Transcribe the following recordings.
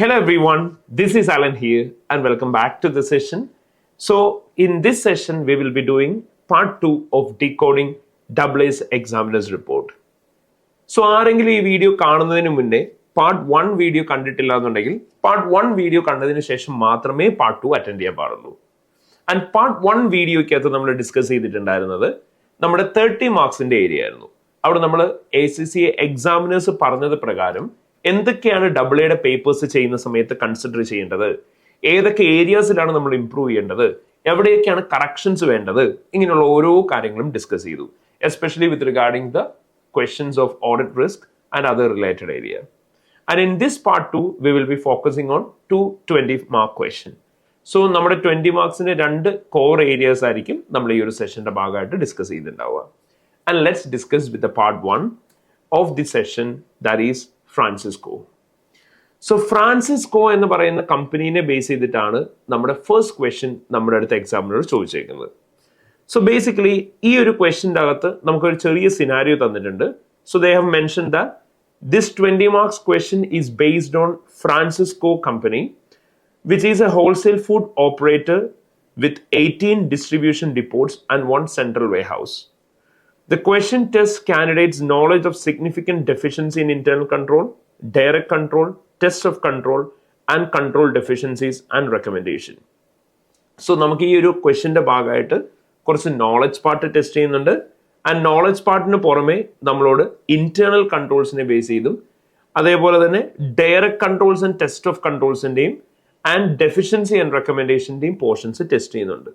Hello everyone, this is Alan here and welcome back to the session. So in this session we will be doing part 2 of decoding AA's examiner's report. So ആരെങ്കിലും ഈ video കാണുന്നതിന് മുന്നേ part 1 video കണ്ടിട്ടില്ല എന്നുണ്ടെങ്കിൽ part 1 video കണ്ടതിന് ശേഷം മാത്രമേ part 2 attend ചെയ്യാൻ പാടുള്ളൂ. ആൻഡ് പാർട്ട് 1 വീഡിയോയ്ക്കകത്ത് നമ്മൾ ഡിസ്കസ് ചെയ്തിട്ടുണ്ടായിരുന്നത് നമ്മുടെ 30 മാർക്സിന്റെ ഏരിയ ആയിരുന്നു. അവിടെ നമ്മൾ ACCA എക്സാമിനേഴ്സ് പറഞ്ഞത് പ്രകാരം എന്തൊക്കെയാണ് AA പേപ്പേഴ്സ് ചെയ്യുന്ന സമയത്ത് കൺസിഡർ ചെയ്യേണ്ടത്, ഏതൊക്കെ ഏരിയാസിലാണ് നമ്മൾ ഇംപ്രൂവ് ചെയ്യേണ്ടത്, എവിടെയൊക്കെയാണ് കറക്ഷൻസ് വേണ്ടത്, ഇങ്ങനെയുള്ള ഓരോ കാര്യങ്ങളും ഡിസ്കസ് ചെയ്തു. Especially with regarding the questions of audit risk and other related area. And in this part 2, we will be focusing on two 20-mark question. So, നമ്മുടെ 20 മാർക്സിന്റെ രണ്ട് കോർ ഏരിയാസ് ആയിരിക്കും നമ്മൾ ഈ ഒരു സെഷന്റെ ഭാഗമായിട്ട് discuss ചെയ്തിട്ടുണ്ടാവുക. And let's discuss with the part 1 of the session, that is Francisco. So Francisco എന്ന് പറയുന്ന കമ്പനീനെ base ചെയ്തിട്ടാണ് നമ്മുടെ ഫസ്റ്റ് ക്വസ്റ്റ്യൻ നമ്മുടെ അടുത്ത എക്സാമിനോട് ചോദിച്ചേക്കുന്നത്. സോ ബേസിക്കലി ഈ ഒരു ക്വസ്റ്റ്യൻ്റെ അകത്ത് നമുക്കൊരു ചെറിയ സിനാരിയോ തന്നിട്ടുണ്ട്. So they have mention that this 20 marks question is based on Francisco company, which is a wholesale food operator with 18 distribution depots and 1 central warehouse. The question tests candidates' knowledge of significant deficiency in internal control, direct control, test of control, and control deficiencies and recommendation. So, നമുക്ക് ഈ ഒരു ക്വസ്റ്റ്യന്റെ ഭാഗമായിട്ട് കുറച്ച് knowledge part test ചെയ്യുന്നുണ്ട്. And knowledge പാർട്ടിന് പുറമെ നമ്മളോട് ഇന്റേണൽ കൺട്രോൾസിനെ ബേസ് ചെയ്തും അതേപോലെ തന്നെ direct controls and test of കൺട്രോൾസിന്റെയും ആൻഡ് ഡെഫിഷ്യൻസി ആൻഡ് റെക്കമെൻഡേഷന്റെയും പോർഷൻസ് ടെസ്റ്റ് ചെയ്യുന്നുണ്ട്.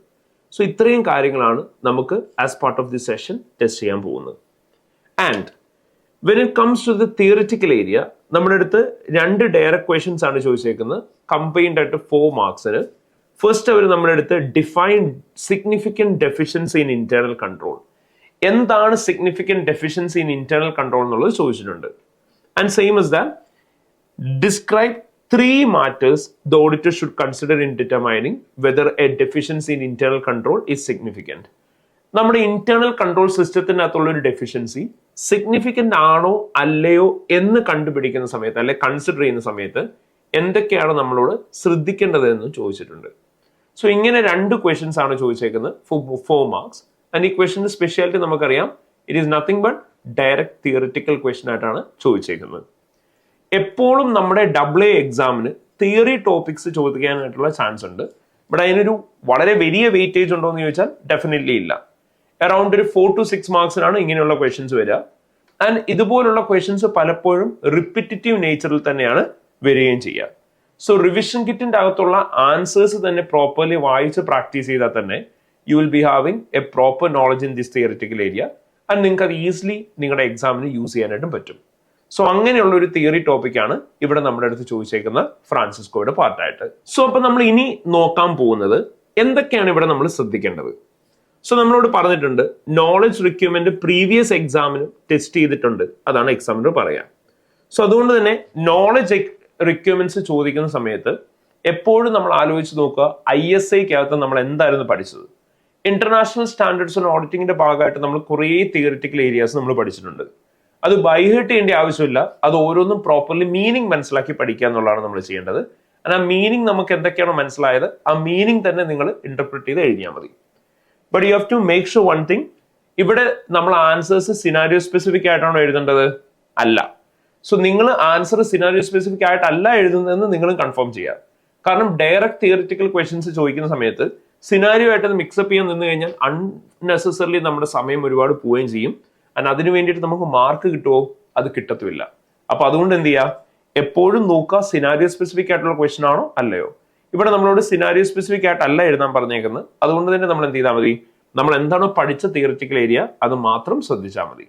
സോ ഇത്രയും കാര്യങ്ങളാണ് നമുക്ക് as part of the session test ചെയ്യാൻ പോകുന്നത്. And when it comes to the theoretical area, നമ്മുടെ അടുത്ത് രണ്ട് ഡയറക്ട് ക്വസ്റ്റ്യൻസ് ആണ് ചോദിച്ചേക്കുന്നത് കമ്പൈൻഡ് ആയിട്ട് 4 മാർക്സിന്. ഫസ്റ്റ് അവർ നമ്മുടെ അടുത്ത് define significant deficiency in internal control, എന്താണ് significant deficiency in internal control എന്നുള്ളത് ചോദിച്ചിട്ടുണ്ട്. And same is that describe 3 matters the auditor should consider in determining whether a deficiency in internal control is significant. നമ്മുടെ internal control സിസ്റ്റത്തിനകത്തുള്ള ഒരു deficiency significant ആണോ അല്ലയോ എന്ന് കണ്ടുപിടിക്കുന്ന സമയത്ത് അല്ലെ കൺസിഡർ ചെയ്യുന്ന സമയത്ത് എന്തൊക്കെയാണ് നമ്മളോട് ശ്രദ്ധിക്കേണ്ടത് എന്ന് ചോദിച്ചിട്ടുണ്ട്. സോ ഇങ്ങനെ 2 ക്വസ്റ്റ്യൻസ് ആണ് ചോദിച്ചേക്കുന്നത് 4 മാർക്സ്. ആൻഡ് ഈ ക്വസ്റ്റ്യന്റെ സ്പെഷ്യാലിറ്റി നമുക്കറിയാം, it is nothing but direct theoretical question ആയിട്ടാണ് ചോദിച്ചേക്കുന്നത്. എപ്പോഴും നമ്മുടെ AA എക്സാമിന് തിയറി ടോപ്പിക്സ് ചോദിക്കാനായിട്ടുള്ള ചാൻസ് ഉണ്ട്. ബട്ട് അതിനൊരു വളരെ വലിയ വെയിറ്റേജ് ഉണ്ടോ എന്ന് ചോദിച്ചാൽ ഡെഫിനറ്റ്ലി ഇല്ല. അറൌണ്ട് ഒരു 4 to 6 മാർക്സിനാണ് ഇങ്ങനെയുള്ള ക്വസ്റ്റ്യൻസ് വരിക. ആൻഡ് ഇതുപോലുള്ള ക്വസ്റ്റ്യൻസ് പലപ്പോഴും റിപ്പിറ്റേറ്റീവ് നേച്ചറിൽ തന്നെയാണ് വരികയും ചെയ്യുക. സോ റിവിഷൻ കിറ്റിന്റെ അകത്തുള്ള ആൻസേഴ്സ് തന്നെ പ്രോപ്പർലി വായിച്ച് പ്രാക്ടീസ് ചെയ്താൽ തന്നെ you will be having A proper knowledge in this theoretical area. And നിങ്ങൾക്ക് അത് ഈസിലി നിങ്ങളുടെ എക്സാമിന് യൂസ് ചെയ്യാനായിട്ടും പറ്റും. സോ അങ്ങനെയുള്ള ഒരു തിയറി ടോപ്പിക്കാണ് ഇവിടെ നമ്മുടെ അടുത്ത് ചോദിച്ചേക്കുന്ന ഫ്രാൻസിസ്കോയുടെ പാർട്ടായിട്ട്. സോ അപ്പൊ നമ്മൾ ഇനി നോക്കാൻ പോകുന്നത് എന്തൊക്കെയാണ് ഇവിടെ നമ്മൾ ശ്രദ്ധിക്കേണ്ടത്. സോ നമ്മളോട് പറഞ്ഞിട്ടുണ്ട് നോളജ് റിക്വയർമെന്റ് പ്രീവിയസ് എക്സാമിന് ടെസ്റ്റ് ചെയ്തിട്ടുണ്ട്, അതാണ് എക്സാമിനർ പറയാം. സോ അതുകൊണ്ട് തന്നെ നോളജ് റിക്വയർമെന്റ്സ് ചോദിക്കുന്ന സമയത്ത് എപ്പോഴും നമ്മൾ ആലോചിച്ച് നോക്കുക ISAക്കകത്ത് നമ്മൾ എന്തായിരുന്നു പഠിച്ചത്. ഇന്റർനാഷണൽ സ്റ്റാൻഡേർഡ്സ് ആൻഡ് ഓഡിറ്റിംഗിന്റെ ഭാഗമായിട്ട് നമ്മൾ കുറേ തിയറിറ്റിക്കൽ ഏരിയാസ് നമ്മൾ പഠിച്ചിട്ടുണ്ട്. അത് ബൈഹേർട്ട് ചെയ്യേണ്ട ആവശ്യമില്ല, അത് ഓരോന്നും പ്രോപ്പർലി മീനിങ് മനസ്സിലാക്കി പഠിക്കുക എന്നുള്ളതാണ് നമ്മൾ ചെയ്യേണ്ടത്. ആ മീനിങ് നമുക്ക് എന്തൊക്കെയാണോ മനസ്സിലായത് ആ മീനിങ് തന്നെ നിങ്ങൾ ഇന്റർപ്രിറ്റ് ചെയ്ത് എഴുതിയാൽ മതി. But you have to make sure one thing, ഇവിടെ നമ്മൾ ആൻസേഴ്സ് സിനാരിയോ സ്പെസിഫിക് ആയിട്ടാണോ എഴുതേണ്ടത്? അല്ല. സോ നിങ്ങൾ ആൻസർ സിനാരിയോ സ്പെസിഫിക് ആയിട്ടല്ല എഴുതുന്നതെന്ന് നിങ്ങളും കൺഫേം ചെയ്യുക. കാരണം ഡയറക്ട് തിയറിറ്റിക്കൽ ക്വസ്റ്റ്യൻസ് ചോദിക്കുന്ന സമയത്ത് സിനാരിയോ ആയിട്ട് മിക്സപ്പ് ചെയ്യാൻ നിന്ന് കഴിഞ്ഞാൽ അൺനെസസറിലി നമ്മുടെ സമയം ഒരുപാട് പോവുകയും ചെയ്യും. ആൻഡ് അതിന് വേണ്ടിയിട്ട് നമുക്ക് മാർക്ക് കിട്ടുമോ? അത് കിട്ടത്തുമില്ല. അപ്പൊ അതുകൊണ്ട് എന്ത് ചെയ്യുക, എപ്പോഴും നോക്കുക സിനാരിയോ സ്പെസിഫിക് ആയിട്ടുള്ള ക്വസ്റ്റ്യൻ ആണോ അല്ലയോ. ഇവിടെ നമ്മളോട് സിനാരിയോ സ്പെസിഫിക് ആയിട്ടല്ല എഴുതാൻ പറഞ്ഞേക്കുന്നത്. അതുകൊണ്ട് തന്നെ നമ്മൾ എന്ത് ചെയ്താൽ മതി, നമ്മൾ എന്താണോ പഠിച്ച തിയറിറ്റിക്കൽ ഏരിയ അത് മാത്രം ശ്രദ്ധിച്ചാൽ മതി.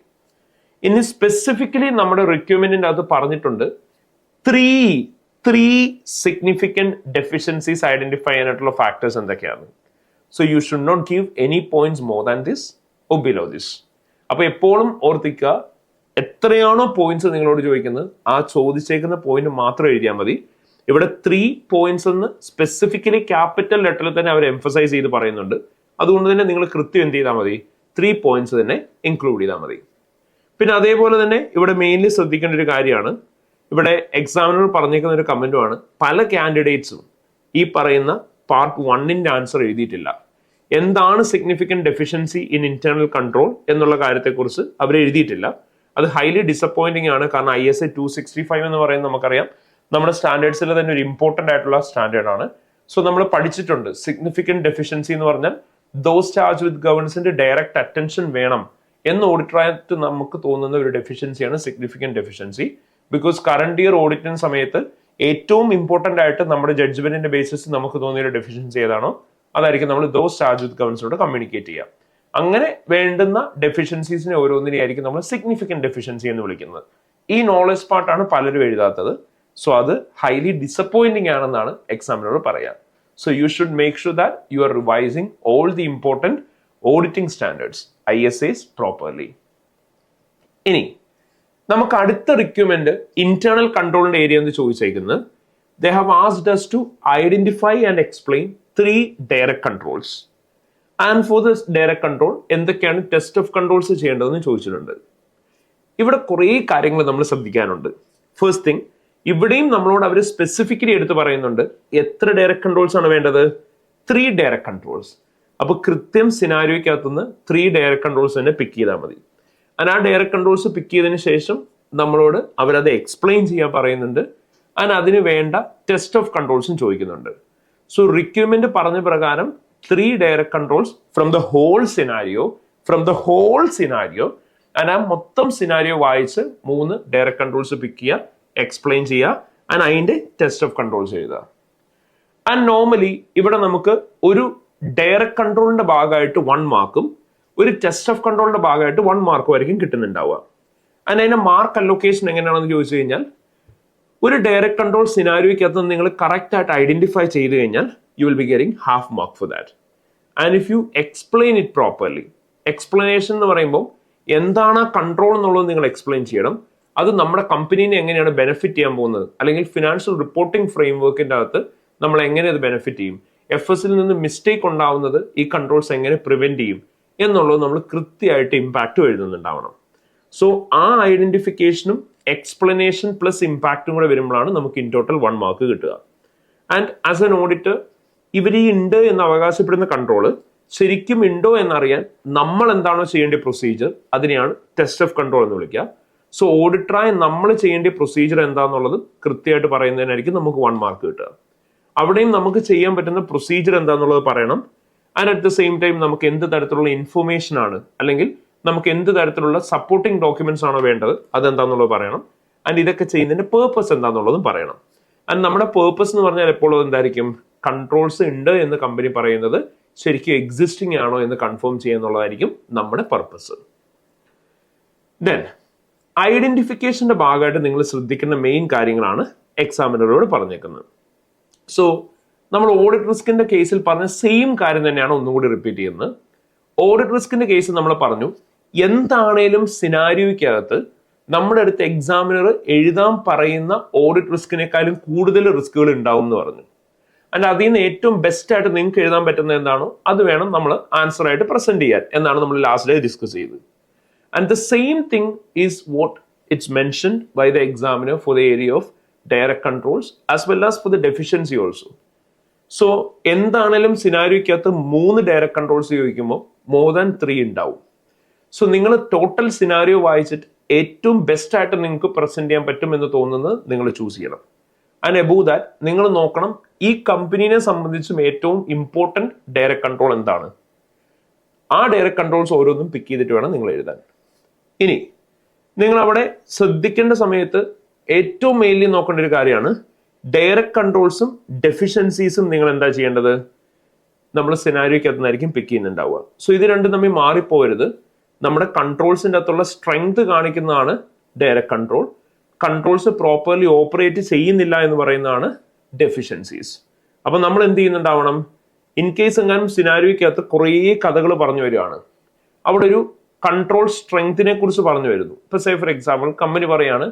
ഇനി സ്പെസിഫിക്കലി നമ്മുടെ റിക്വയർമെന്റിന്റെ അകത്ത് പറഞ്ഞിട്ടുണ്ട് 3 സിഗ്നിഫിക്കന്റ് ഡെഫിഷ്യൻസീസ് ഐഡന്റിഫൈ ചെയ്യാനായിട്ടുള്ള ഫാക്ടേഴ്സ് എന്തൊക്കെയാണ്. So you should not give any points more than this or below this. അപ്പൊ എപ്പോഴും ഓർത്തിക്കുക, എത്രയാണോ പോയിന്റ്സ് നിങ്ങളോട് ചോദിക്കുന്നത് ആ ചോദിച്ചേക്കുന്ന പോയിന്റ് മാത്രം എഴുതിയാൽ മതി. ഇവിടെ 3 പോയിന്റ്സ് എന്ന് സ്പെസിഫിക്കലി ക്യാപിറ്റൽ ലെറ്ററിൽ തന്നെ അവർ എംഫസൈസ് ചെയ്ത് പറയുന്നുണ്ട്. അതുകൊണ്ട് തന്നെ നിങ്ങൾ കൃത്യം എന്ത് ചെയ്താൽ മതി, 3 പോയിന്റ്സ് തന്നെ ഇൻക്ലൂഡ് ചെയ്താൽ മതി. പിന്നെ അതേപോലെ തന്നെ ഇവിടെ മെയിൻലി ശ്രദ്ധിക്കേണ്ട ഒരു കാര്യമാണ്, ഇവിടെ എക്സാമിനർ പറഞ്ഞേക്കുന്ന ഒരു കമന്റുമാണ്, പല കാൻഡിഡേറ്റ്സും ഈ പറയുന്ന പാർട്ട് 1ന്റെ ആൻസർ എഴുതിയിട്ടില്ല. എന്താണ് significant deficiency in internal control എന്നുള്ള കാര്യത്തെക്കുറിച്ച് അവർ എഴുതിയിട്ടില്ല. അത് ഹൈലി ഡിസപ്പോയിന്റിംഗ് ആണ്. കാരണം ISA 265 എന്ന് പറയുന്നത് നമുക്കറിയാം നമ്മുടെ സ്റ്റാൻഡേർഡ്സിൽ തന്നെ ഒരു ഇമ്പോർട്ടന്റ് ആയിട്ടുള്ള സ്റ്റാൻഡേർഡ് ആണ്. സോ നമ്മൾ പഠിച്ചിട്ടുണ്ട് സിഗ്നിഫിക്കന്റ് ഡെഫിഷ്യൻസി എന്ന് പറഞ്ഞാൽ ദോസ് ചാർജ് വിത്ത് ഗവേണൻസിന്റെ ഡയറക്റ്റ് അറ്റൻഷൻ വേണം എന്ന് ഓഡിറ്ററായിട്ട് നമുക്ക് തോന്നുന്ന ഒരു ഡെഫിഷ്യൻസിയാണ് significant deficiency. Because current year ഓഡിറ്റിന് സമയത്ത് ഏറ്റവും ഇമ്പോർട്ടന്റ് ആയിട്ട് നമ്മുടെ ജഡ്ജ്മെന്റിന്റെ ബേസിസ് നമുക്ക് തോന്നിയ ഒരു ഡെഫിഷ്യൻസി ഏതാണോ അതായിരിക്കും നമ്മൾ ദോസ് ചാർജ് വിത്ത് ഗവേണൻസിനോട് കമ്മ്യൂണിക്കേറ്റ് ചെയ്യുക. അങ്ങനെ വേണ്ടുന്ന ഡെഫിഷ്യൻസീസിനെ ഓരോന്നിനെയായിരിക്കും നമ്മൾ സിഗ്നിഫിക്കന്റ് ഡെഫിഷ്യൻസി എന്ന് വിളിക്കുന്നത്. ഈ നോളജ് പാർട്ടാണ് പലരും എഴുതാത്തത്. സോ അത് ഹൈലി ഡിസപ്പോയിന്റിംഗ് ആണെന്നാണ് എക്സാമിനോട് പറയാം. So you should make sure that you are revising all the important auditing standards ISAs properly. ഇനി നമുക്ക് അടുത്ത റിക്വയർമെന്റ് ഇന്റേണൽ കൺട്രോളിന്റെ ഏരിയ എന്ന് ചോദിച്ചേക്കുന്നത്, they have asked us to identify and explain 3 direct controls. And for this direct control എന്തൊക്കെയാണ് test of controls ചെയ്യേണ്ടതെന്ന് ചോദിച്ചിട്ടുണ്ട്. ഇവിടെ കുറേ കാര്യങ്ങൾ നമ്മൾ ശ്രദ്ധിക്കാനുണ്ട്. ഫസ്റ്റ് തിങ്, ഇവിടെയും നമ്മളോട് അവർ സ്പെസിഫിക്കലി എടുത്ത് പറയുന്നുണ്ട് എത്ര ഡയറക്ട് കൺട്രോൾസ് ആണ് വേണ്ടത്, 3 ഡയറക്ട് കൺട്രോൾസ്. അപ്പൊ കൃത്യം സിനാരിയോയ്ക്കകത്തുനിന്ന് 3 ഡയറക്ട് കൺട്രോൾസ് തന്നെ പിക്ക് ചെയ്താൽ മതി. ആ ഡയറക്ട് കൺട്രോൾസ് പിക്ക് ചെയ്തതിന് ശേഷം നമ്മളോട് അവരത് എക്സ്പ്ലെയിൻ ചെയ്യാൻ പറയുന്നുണ്ട്. ആൻഡ് അതിന് വേണ്ട ടെസ്റ്റ് ഓഫ് കൺട്രോൾസും ചോദിക്കുന്നുണ്ട്. സോ റിക്വയർമെന്റ് പറഞ്ഞ പ്രകാരം 3 direct controls from the whole scenario and ആ മൊത്തം സിനാരിയോ വായിച്ച് 3 ഡയറക്ട് കൺട്രോൾസ് പിക്ക് ചെയ്യുക, എക്സ്പ്ലെയിൻ ചെയ്യുക, ആൻഡ് അതിന്റെ ടെസ്റ്റ് ഓഫ് കൺട്രോൾസ് എഴുതുക. ആൻഡ് നോർമലി ഇവിടെ നമുക്ക് ഒരു ഡയറക്ട് കൺട്രോളിന്റെ ഭാഗമായിട്ട് 1 മാർക്കും ഒരു ടെസ്റ്റ് ഓഫ് കൺട്രോളിന്റെ ഭാഗമായിട്ട് 1 മാർക്കും ആയിരിക്കും കിട്ടുന്നുണ്ടാവുക. ആൻഡ് അതിന്റെ മാർക്ക് അലൊക്കേഷൻ എങ്ങനെയാണെന്ന് ചോദിച്ചു കഴിഞ്ഞാൽ, ഒരു ഡയറക്ട് കൺട്രോൾ സിനാരിയോയ്ക്കകത്ത് നിങ്ങൾ കറക്റ്റ് ആയിട്ട് ഐഡന്റിഫൈ ചെയ്ത് കഴിഞ്ഞാൽ U will be getting half mark for that. And if you explain it properly, explanation എന്ന് പറയുമ്പോൾ എന്താണ് കൺട്രോൾ എന്നുള്ളത് നിങ്ങൾ എക്സ്പ്ലെയിൻ ചെയ്യണം. അത് നമ്മുടെ കമ്പനീനെ എങ്ങനെയാണ് ബെനിഫിറ്റ് ചെയ്യാൻ പോകുന്നത്, അല്ലെങ്കിൽ ഫിനാൻഷ്യൽ റിപ്പോർട്ടിംഗ് ഫ്രെയിംവർക്കിന്റെ അകത്ത് നമ്മൾ എങ്ങനെ അത് ബെനിഫിറ്റ് ചെയ്യും, FSൽ നിന്ന് മിസ്റ്റേക്ക് ഉണ്ടാവുന്നത് ഈ കൺട്രോൾസ് എങ്ങനെ പ്രിവെന്റ് ചെയ്യും എന്നുള്ളത് നമ്മൾ കൃത്യമായിട്ട് ഇമ്പാക്റ്റും എഴുതുന്നുണ്ടാവണം. സോ ആ ഐഡന്റിഫിക്കേഷനും എക്സ്പ്ലനേഷൻ പ്ലസ് ഇമ്പാക്റ്റും കൂടെ വരുമ്പോഴാണ് നമുക്ക് ഇൻ ടോട്ടൽ 1 മാർക്ക് കിട്ടുക. ആൻഡ് ആസ് എൻ ഓഡിറ്റർ ഇവർ ഈ ഉണ്ട് എന്ന് അവകാശപ്പെടുന്ന കൺട്രോള് ശരിക്കും ഉണ്ടോ എന്നറിയാൻ നമ്മൾ എന്താണോ ചെയ്യേണ്ട പ്രൊസീജിയർ അതിനെയാണ് ടെസ്റ്റ് ഓഫ് കൺട്രോൾ എന്ന് വിളിക്കുക. സോ ഓഡിറ്ററായി നമ്മൾ ചെയ്യേണ്ട പ്രൊസീജിയർ എന്താണെന്നുള്ളത് കൃത്യമായിട്ട് പറയുന്നതിനായിരിക്കും നമുക്ക് 1 മാർക്ക് കിട്ടുക. അവിടെയും നമുക്ക് ചെയ്യാൻ പറ്റുന്ന പ്രൊസീജിയർ എന്താണെന്നുള്ളത് പറയണം. And at the same time നമുക്ക് എന്ത് തരത്തിലുള്ള ഇൻഫർമേഷൻ ആണ്, അല്ലെങ്കിൽ നമുക്ക് എന്ത് തരത്തിലുള്ള സപ്പോർട്ടിംഗ് ഡോക്യുമെന്റ്സ് ആണോ വേണ്ടത് അതെന്താന്നുള്ളത് പറയണം. ആൻഡ് ഇതൊക്കെ ചെയ്യുന്നതിന്റെ പേർപ്പസ് എന്താണെന്നുള്ളതും പറയണം. ആൻഡ് നമ്മുടെ പേർപ്പസ് എന്ന് പറഞ്ഞാൽ എപ്പോഴും എന്തായിരിക്കും, കൺട്രോൾസ് ഉണ്ട് എന്ന് കമ്പനി പറയുന്നത് ശരിക്കും എക്സിസ്റ്റിംഗ് ആണോ എന്ന് കൺഫേം ചെയ്യുന്നുള്ളതായിരിക്കും നമ്മുടെ പർപ്പസ്. ദെൻ ഐഡന്റിഫിക്കേഷന്റെ ഭാഗമായിട്ട് നിങ്ങൾ ശ്രദ്ധിക്കുന്ന മെയിൻ കാര്യങ്ങളാണ് എക്സാമിനറോട് പറഞ്ഞേക്കുന്നത്. സോ നമ്മൾ ഓഡിറ്റ് റിസ്കിന്റെ കേസിൽ പറഞ്ഞ സെയിം കാര്യം തന്നെയാണ് ഒന്നുകൂടി റിപ്പീറ്റ് ചെയ്യുന്നത്. ഓഡിറ്റ് റിസ്കിന്റെ കേസിൽ നമ്മൾ പറഞ്ഞു എന്താണേലും സിനാരിയോയ്ക്കകത്ത് നമ്മുടെ അടുത്ത് എക്സാമിനർ എഴുതാൻ പറയുന്ന ഓഡിറ്റ് റിസ്കിനേക്കാളും കൂടുതൽ റിസ്കുകൾ ഉണ്ടാവും എന്ന് പറഞ്ഞു. ആൻഡ് അതിൽ നിന്ന് ഏറ്റവും ബെസ്റ്റ് ആയിട്ട് നിങ്ങൾക്ക് എഴുതാൻ പറ്റുന്ന എന്താണോ അത് വേണം നമ്മൾ ആൻസർ ആയിട്ട് പ്രസന്റ് ചെയ്യാൻ എന്നാണ് നമ്മൾ ലാസ്റ്റ് ഡേ ഡിസ്കസ് ചെയ്തത്. And the same thing is what it's mentioned by the examiner for the area of direct controls as well as for the deficiency also. So എന്താണേലും സിനാരിയോയ്ക്കകത്ത് 3 ഡയറക്ട് കൺട്രോൾസ് ചോദിക്കുമ്പോൾ more than 3 ഉണ്ടാവും. So നിങ്ങൾ total scenario വായിച്ചിട്ട് ഏറ്റവും best ആയിട്ട് നിങ്ങൾക്ക് present ചെയ്യാൻ പറ്റും എന്ന് തോന്നുന്നത് നിങ്ങൾ ചൂസ് ചെയ്യണം. ആൻഡ് എബോവ് ദാറ്റ് നിങ്ങൾ നോക്കണം ഈ കമ്പനീനെ സംബന്ധിച്ചും ഏറ്റവും ഇമ്പോർട്ടന്റ് ഡയറക്ട് കൺട്രോൾ എന്താണ്. ആ ഡയറക്ട് കൺട്രോൾസ് ഓരോന്നും പിക്ക് ചെയ്തിട്ട് വേണം നിങ്ങൾ എഴുതാൻ. ഇനി നിങ്ങൾ അവിടെ ശ്രദ്ധിക്കേണ്ട സമയത്ത് ഏറ്റവും മെയിൻലി നോക്കേണ്ട ഒരു കാര്യമാണ് ഡയറക്ട് കൺട്രോൾസും ഡെഫിഷ്യൻസീസും നിങ്ങൾ എന്താ ചെയ്യേണ്ടത്, നമ്മൾ സിനാരിയോയ്ക്കകത്തുനിന്നായിരിക്കും പിക്ക് ചെയ്യുന്നുണ്ടാവുക. സോ ഇത് രണ്ടും തമ്മിൽ മാറിപ്പോകരുത്. നമ്മുടെ കൺട്രോൾസിന്റെ അകത്തുള്ള സ്ട്രെങ്ത് കാണിക്കുന്നതാണ് direct control. Controls properly operate ചെയ്യുന്നില്ല എന്ന് പറയുന്നതാണ് ഡെഫിഷ്യൻസീസ്. അപ്പൊ നമ്മൾ എന്ത് ചെയ്യുന്നുണ്ടാവണം, ഇൻ കേസ് എങ്ങാനും സിനാരിയോയ്ക്കകത്ത് കുറേ കഥകൾ പറഞ്ഞു വരികയാണ്, അവിടെ ഒരു കൺട്രോൾ സ്ട്രെങ്തിനെ കുറിച്ച് പറഞ്ഞു വരുന്നു. ഇപ്പൊ സേ ഫോർ എക്സാമ്പിൾ കമ്പനി പറയാണ്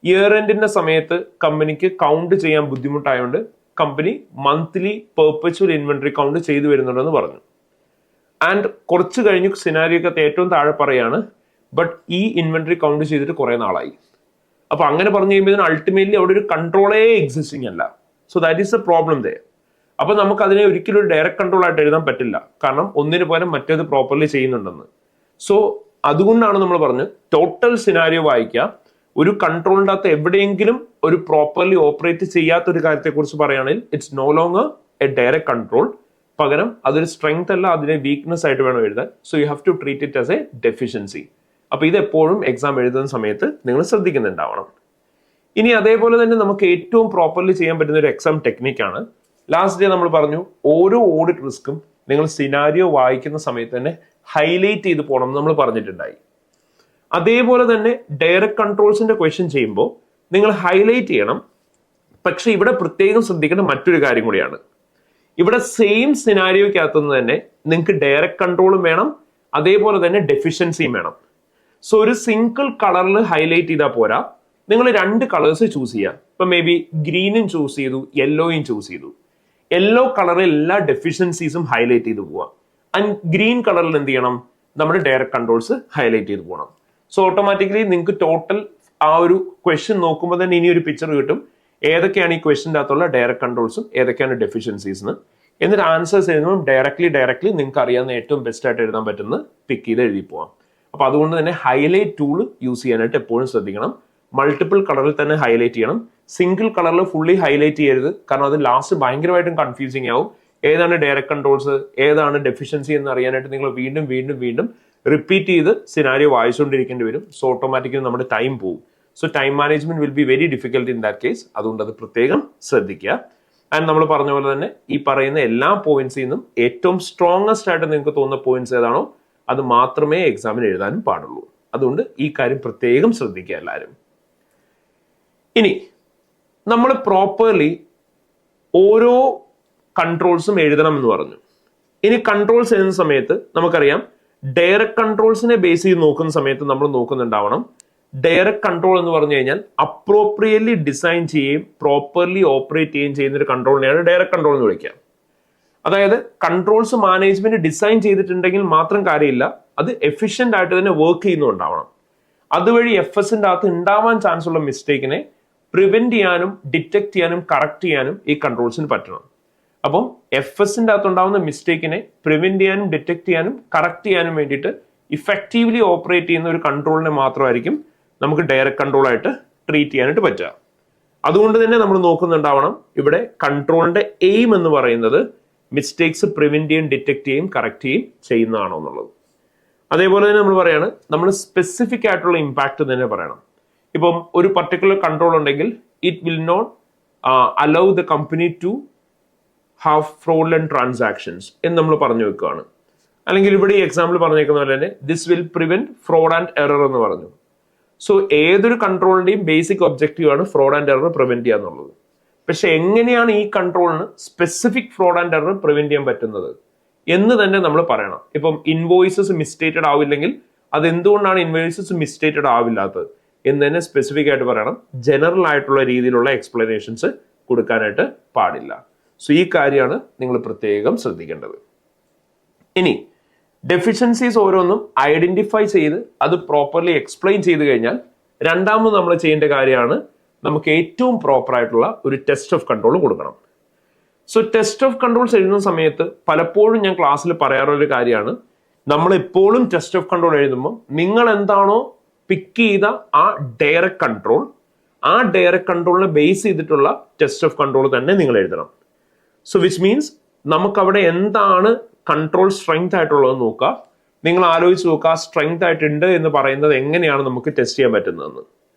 ഇയർ എൻഡിന്റെ സമയത്ത് കമ്പനിക്ക് കൗണ്ട് ചെയ്യാൻ ബുദ്ധിമുട്ടായതുകൊണ്ട് കമ്പനി മന്ത്ലി പെർപച്വൽ ഇൻവെന്ററി കൗണ്ട് ചെയ്തു വരുന്നുണ്ടെന്ന് പറഞ്ഞു. ആൻഡ് കുറച്ച് കഴിഞ്ഞ് സിനാരിയോക്കകത്ത് ഏറ്റവും താഴെ പറയാണ് ബട്ട് ഈ ഇൻവെന്ററി കൗണ്ട് ചെയ്തിട്ട് കുറെ നാളായി. അപ്പൊ അങ്ങനെ പറഞ്ഞു കഴിയുമ്പോൾ അൾട്ടിമേറ്റ്ലി അവിടെ ഒരു കൺട്രോളേ എക്സിസ്റ്റിംഗ് അല്ല. So that is A problem they. അപ്പൊ നമുക്ക് അതിനെ ഒരിക്കലും ഒരു ഡയറക്റ്റ് കൺട്രോൾ ആയിട്ട് എഴുതാൻ പറ്റില്ല, കാരണം ഒന്നിന് പകരം മറ്റേത് പ്രോപ്പർലി ചെയ്യുന്നുണ്ടെന്ന്. സോ അതുകൊണ്ടാണ് നമ്മൾ പറഞ്ഞ് ടോട്ടൽ സിനാരിയോ വായിക്കുക. ഒരു കൺട്രോളിൻ്റെ അകത്ത് എവിടെയെങ്കിലും ഒരു പ്രോപ്പർലി ഓപ്പറേറ്റ് ചെയ്യാത്ത ഒരു കാര്യത്തെക്കുറിച്ച് പറയുകയാണെങ്കിൽ it's no longer a direct control, പകരം അതൊരു സ്ട്രെങ്ത് അല്ല, അതിനെ വീക്ക്നെസ് ആയിട്ട് വേണം എഴുതാൻ. So you have to treat it as a deficiency. അപ്പൊ ഇത് എപ്പോഴും എക്സാം എഴുതുന്ന സമയത്ത് നിങ്ങൾ ശ്രദ്ധിക്കുന്നുണ്ടാവണം. ഇനി അതേപോലെ തന്നെ നമുക്ക് ഏറ്റവും പ്രോപ്പർലി ചെയ്യാൻ പറ്റുന്ന ഒരു എക്സാം ടെക്നിക്കാണ്. ലാസ്റ്റ് ഡേ നമ്മൾ പറഞ്ഞു ഓരോ ഓഡിറ്റ് റിസ്ക്കും നിങ്ങൾ സിനാരിയോ വായിക്കുന്ന സമയത്ത് തന്നെ ഹൈലൈറ്റ് ചെയ്ത് പോകണം എന്ന് നമ്മൾ പറഞ്ഞിട്ടുണ്ടായി. അതേപോലെ തന്നെ ഡയറക്റ്റ് കൺട്രോൾസിന്റെ ക്വസ്റ്റ്യൻ ചെയ്യുമ്പോൾ നിങ്ങൾ ഹൈലൈറ്റ് ചെയ്യണം. പക്ഷെ ഇവിടെ പ്രത്യേകം ശ്രദ്ധിക്കേണ്ട മറ്റൊരു കാര്യം കൂടിയാണ്. ഇവിടെ സെയിം സിനാരിയോക്കകത്തുനിന്ന് തന്നെ നിങ്ങൾക്ക് ഡയറക്റ്റ് കൺട്രോളും വേണം, അതേപോലെ തന്നെ ഡെഫിഷ്യൻസിയും വേണം. സോ ഒരു സിംഗിൾ കളറിൽ ഹൈലൈറ്റ് ചെയ്താൽ പോരാ, നിങ്ങൾ 2 കളേഴ്സ് ചൂസ് ചെയ്യുക. ഇപ്പൊ മേ ബി ഗ്രീനും ചൂസ് ചെയ്തു, യെല്ലോയും ചൂസ് ചെയ്തു. യെല്ലോ കളറിൽ എല്ലാ ഡെഫിഷ്യൻസീസും ഹൈലൈറ്റ് ചെയ്ത് പോവാം. ആൻഡ് ഗ്രീൻ കളറിൽ എന്ത് ചെയ്യണം, നമ്മുടെ ഡയറക്റ്റ് കൺട്രോൾസ് ഹൈലൈറ്റ് ചെയ്ത് പോകണം. സോ ഓട്ടോമാറ്റിക്കലി നിങ്ങൾക്ക് ടോട്ടൽ ആ ഒരു ക്വസ്റ്റ്യൻ നോക്കുമ്പോൾ തന്നെ ഇനി ഒരു പിക്ചർ കിട്ടും, ഏതൊക്കെയാണ് ഈ ക്വസ്റ്റ്യൻ്റെ അകത്തുള്ള ഡയറക്റ്റ് കൺട്രോൾസും ഏതൊക്കെയാണ് ഡെഫിഷ്യൻസീസ്. എന്നിട്ട് ആൻസേഴ്സ് എഴുതുമ്പോൾ ഡയറക്ട്ലി നിങ്ങൾക്ക് അറിയാവുന്ന ഏറ്റവും ബെസ്റ്റ് ആയിട്ട് എഴുതാൻ പറ്റുന്നത് പിക്ക് ചെയ്ത് എഴുതി പോവാം. അപ്പൊ അതുകൊണ്ട് തന്നെ ഹൈലൈറ്റ് ടൂൾ യൂസ് ചെയ്യാനായിട്ട് എപ്പോഴും ശ്രദ്ധിക്കണം. മൾട്ടിപ്പിൾ കളറിൽ തന്നെ ഹൈലൈറ്റ് ചെയ്യണം. സിംഗിൾ കളറിൽ ഫുള്ളി ഹൈലൈറ്റ് ചെയ്യരുത്, കാരണം അത് ലാസ്റ്റ് ഭയങ്കരമായിട്ടും കൺഫ്യൂസിങ് ആവും. ഏതാണ് ഡയറക്റ്റ് കൺട്രോൾസ്, ഏതാണ് ഡെഫിഷ്യൻസി എന്ന് അറിയാനായിട്ട് നിങ്ങൾ വീണ്ടും റിപ്പീറ്റ് ചെയ്ത് സിനാരിയോ വായിച്ചുകൊണ്ടിരിക്കേണ്ടി വരും. സോ ഓട്ടോമാറ്റിക്കലി നമ്മുടെ ടൈം പോകും. So time management will be very difficult in that case. അതുകൊണ്ട് അത് പ്രത്യേകം ശ്രദ്ധിക്കുക. ആൻഡ് നമ്മൾ പറഞ്ഞ പോലെ തന്നെ ഈ പറയുന്ന എല്ലാ പോയിന്റ്സിൽ നിന്നും ഏറ്റവും സ്ട്രോങ്ങസ്റ്റ് ആയിട്ട് നിങ്ങൾക്ക് തോന്നുന്ന പോയിന്റ്സ് ഏതാണോ അത് മാത്രമേ എക്സാമിന് എഴുതാനും പാടുള്ളൂ. അതുകൊണ്ട് ഈ കാര്യം പ്രത്യേകം ശ്രദ്ധിക്കുക എല്ലാവരും. ഇനി നമ്മൾ പ്രോപ്പർലി ഓരോ കൺട്രോൾസും എഴുതണം എന്ന് പറഞ്ഞു. ഇനി കൺട്രോൾസ് എഴുതുന്ന സമയത്ത് നമുക്കറിയാം ഡയറക്റ്റ് കൺട്രോൾസിനെ ബേസ് ചെയ്ത് നോക്കുന്ന സമയത്ത് നമ്മൾ നോക്കുന്നുണ്ടാവണം, ഡയറക്റ്റ് കൺട്രോൾ എന്ന് പറഞ്ഞു കഴിഞ്ഞാൽ അപ്രോപ്രിയറ്റ്ലി ഡിസൈൻ ചെയ്യുകയും പ്രോപ്പർലി ഓപ്പറേറ്റ് ചെയ്യുകയും ചെയ്യുന്ന ഒരു കൺട്രോളിനെയാണ് ഡയറക്റ്റ് കൺട്രോൾ എന്ന് വിളിക്കുക. അതായത് കൺട്രോൾസ് മാനേജ്മെന്റ് ഡിസൈൻ ചെയ്തിട്ടുണ്ടെങ്കിൽ മാത്രം കാര്യമില്ല, അത് എഫിഷ്യന്റ് ആയിട്ട് തന്നെ വർക്ക് ചെയ്യുന്നുണ്ടാവണം. അതുവഴി FSന്റെ അകത്ത് ഉണ്ടാവാൻ ചാൻസ് ഉള്ള മിസ്റ്റേക്കിനെ പ്രിവെന്റ് ചെയ്യാനും ഡിറ്റക്ട് ചെയ്യാനും കറക്റ്റ് ചെയ്യാനും ഈ കൺട്രോൾസിന് പറ്റണം. അപ്പം FSന്റെ അകത്ത് ഉണ്ടാവുന്ന മിസ്റ്റേക്കിനെ പ്രിവെന്റ് ചെയ്യാനും ഡിറ്റക്ട് ചെയ്യാനും കറക്റ്റ് ചെയ്യാനും വേണ്ടിയിട്ട് ഇഫക്റ്റീവ്ലി ഓപ്പറേറ്റ് ചെയ്യുന്ന ഒരു കൺട്രോളിനെ മാത്രമായിരിക്കും നമുക്ക് ഡയറക്റ്റ് കൺട്രോൾ ആയിട്ട് ട്രീറ്റ് ചെയ്യാനായിട്ട് പറ്റുക. അതുകൊണ്ട് തന്നെ നമ്മൾ നോക്കുന്നുണ്ടാവണം ഇവിടെ കൺട്രോളിന്റെ എയിം എന്ന് പറയുന്നത് മിസ്റ്റേക്സ് പ്രിവെന്റ് ചെയ്യും ഡിറ്റക്ട് ചെയ്യും കറക്റ്റ് ചെയ്യും ചെയ്യുന്നതാണോ എന്നുള്ളത്. അതേപോലെ തന്നെ നമ്മൾ പറയാണ് നമ്മൾ സ്പെസിഫിക് ആയിട്ടുള്ള ഇമ്പാക്ട് തന്നെ പറയണം. ഇപ്പം ഒരു പർട്ടിക്കുലർ കൺട്രോൾ ഉണ്ടെങ്കിൽ it will not allow the company to have fraudulent transactions എന്ന് നമ്മൾ പറഞ്ഞു വെക്കുകയാണ്. അല്ലെങ്കിൽ ഇവിടെ ഈ എക്സാമ്പിൾ പറഞ്ഞേക്കുന്ന പോലെ തന്നെ this will prevent fraud and error എന്ന് പറഞ്ഞു. സോ ഏതൊരു കൺട്രോളിന്റെയും ബേസിക് ഒബ്ജക്റ്റീവ് ആണ് ഫ്രോഡ് ആൻഡ് എറർ പ്രിവെന്റ് ചെയ്യുക എന്നുള്ളത്. പക്ഷെ എങ്ങനെയാണ് ഈ കൺട്രോളിന് specific fraud and error prevent ചെയ്യാൻ പറ്റുന്നത് എന്ന് തന്നെ നമ്മൾ പറയണം. ഇപ്പം ഇൻവോയ്സസ് മിസ്റ്റേറ്റഡ് ആവില്ലെങ്കിൽ അത് എന്തുകൊണ്ടാണ് ഇൻവോയ്സസ് മിസ്റ്റേറ്റഡ് ആവില്ലാത്തത് എന്ന് തന്നെ സ്പെസിഫിക് ആയിട്ട് പറയണം. ജനറൽ ആയിട്ടുള്ള രീതിയിലുള്ള എക്സ്പ്ലനേഷൻസ് കൊടുക്കാനായിട്ട് പാടില്ല. സോ ഈ കാര്യമാണ് നിങ്ങൾ പ്രത്യേകം ശ്രദ്ധിക്കേണ്ടത്. ഇനി ഡെഫിഷ്യൻസീസ് ഓരോന്നും ഐഡന്റിഫൈ ചെയ്ത് അത് പ്രോപ്പർലി എക്സ്പ്ലെയിൻ ചെയ്ത് കഴിഞ്ഞാൽ രണ്ടാമത് നമ്മൾ ചെയ്യേണ്ട കാര്യമാണ് നമുക്ക് ഏറ്റവും പ്രോപ്പർ ആയിട്ടുള്ള ഒരു ടെസ്റ്റ് ഓഫ് കൺട്രോൾ കൊടുക്കണം. സോ ടെസ്റ്റ് ഓഫ് കൺട്രോൾസ് എഴുതുന്ന സമയത്ത് പലപ്പോഴും ഞാൻ ക്ലാസ്സിൽ പറയാറുള്ള ഒരു കാര്യമാണ്, നമ്മൾ എപ്പോഴും ടെസ്റ്റ് ഓഫ് കൺട്രോൾ എഴുതുമ്പോൾ നിങ്ങൾ എന്താണോ പിക്ക് ചെയ്ത ആ ഡയറക്റ്റ് കൺട്രോളിനെ ബേസ് ചെയ്തിട്ടുള്ള ടെസ്റ്റ് ഓഫ് കൺട്രോൾ തന്നെ നിങ്ങൾ എഴുതണം. സോ വിച്ച് മീൻസ് നമുക്കവിടെ എന്താണ് കൺട്രോൾ സ്ട്രെങ്ത് ആയിട്ടുള്ളത് നോക്കുക. നിങ്ങൾ ആലോചിച്ച് നോക്കുക, സ്ട്രെങ്ത് ആയിട്ടുണ്ട് എന്ന് പറയുന്നത് എങ്ങനെയാണ് നമുക്ക് ടെസ്റ്റ് ചെയ്യാൻ പറ്റുന്നതെന്ന്.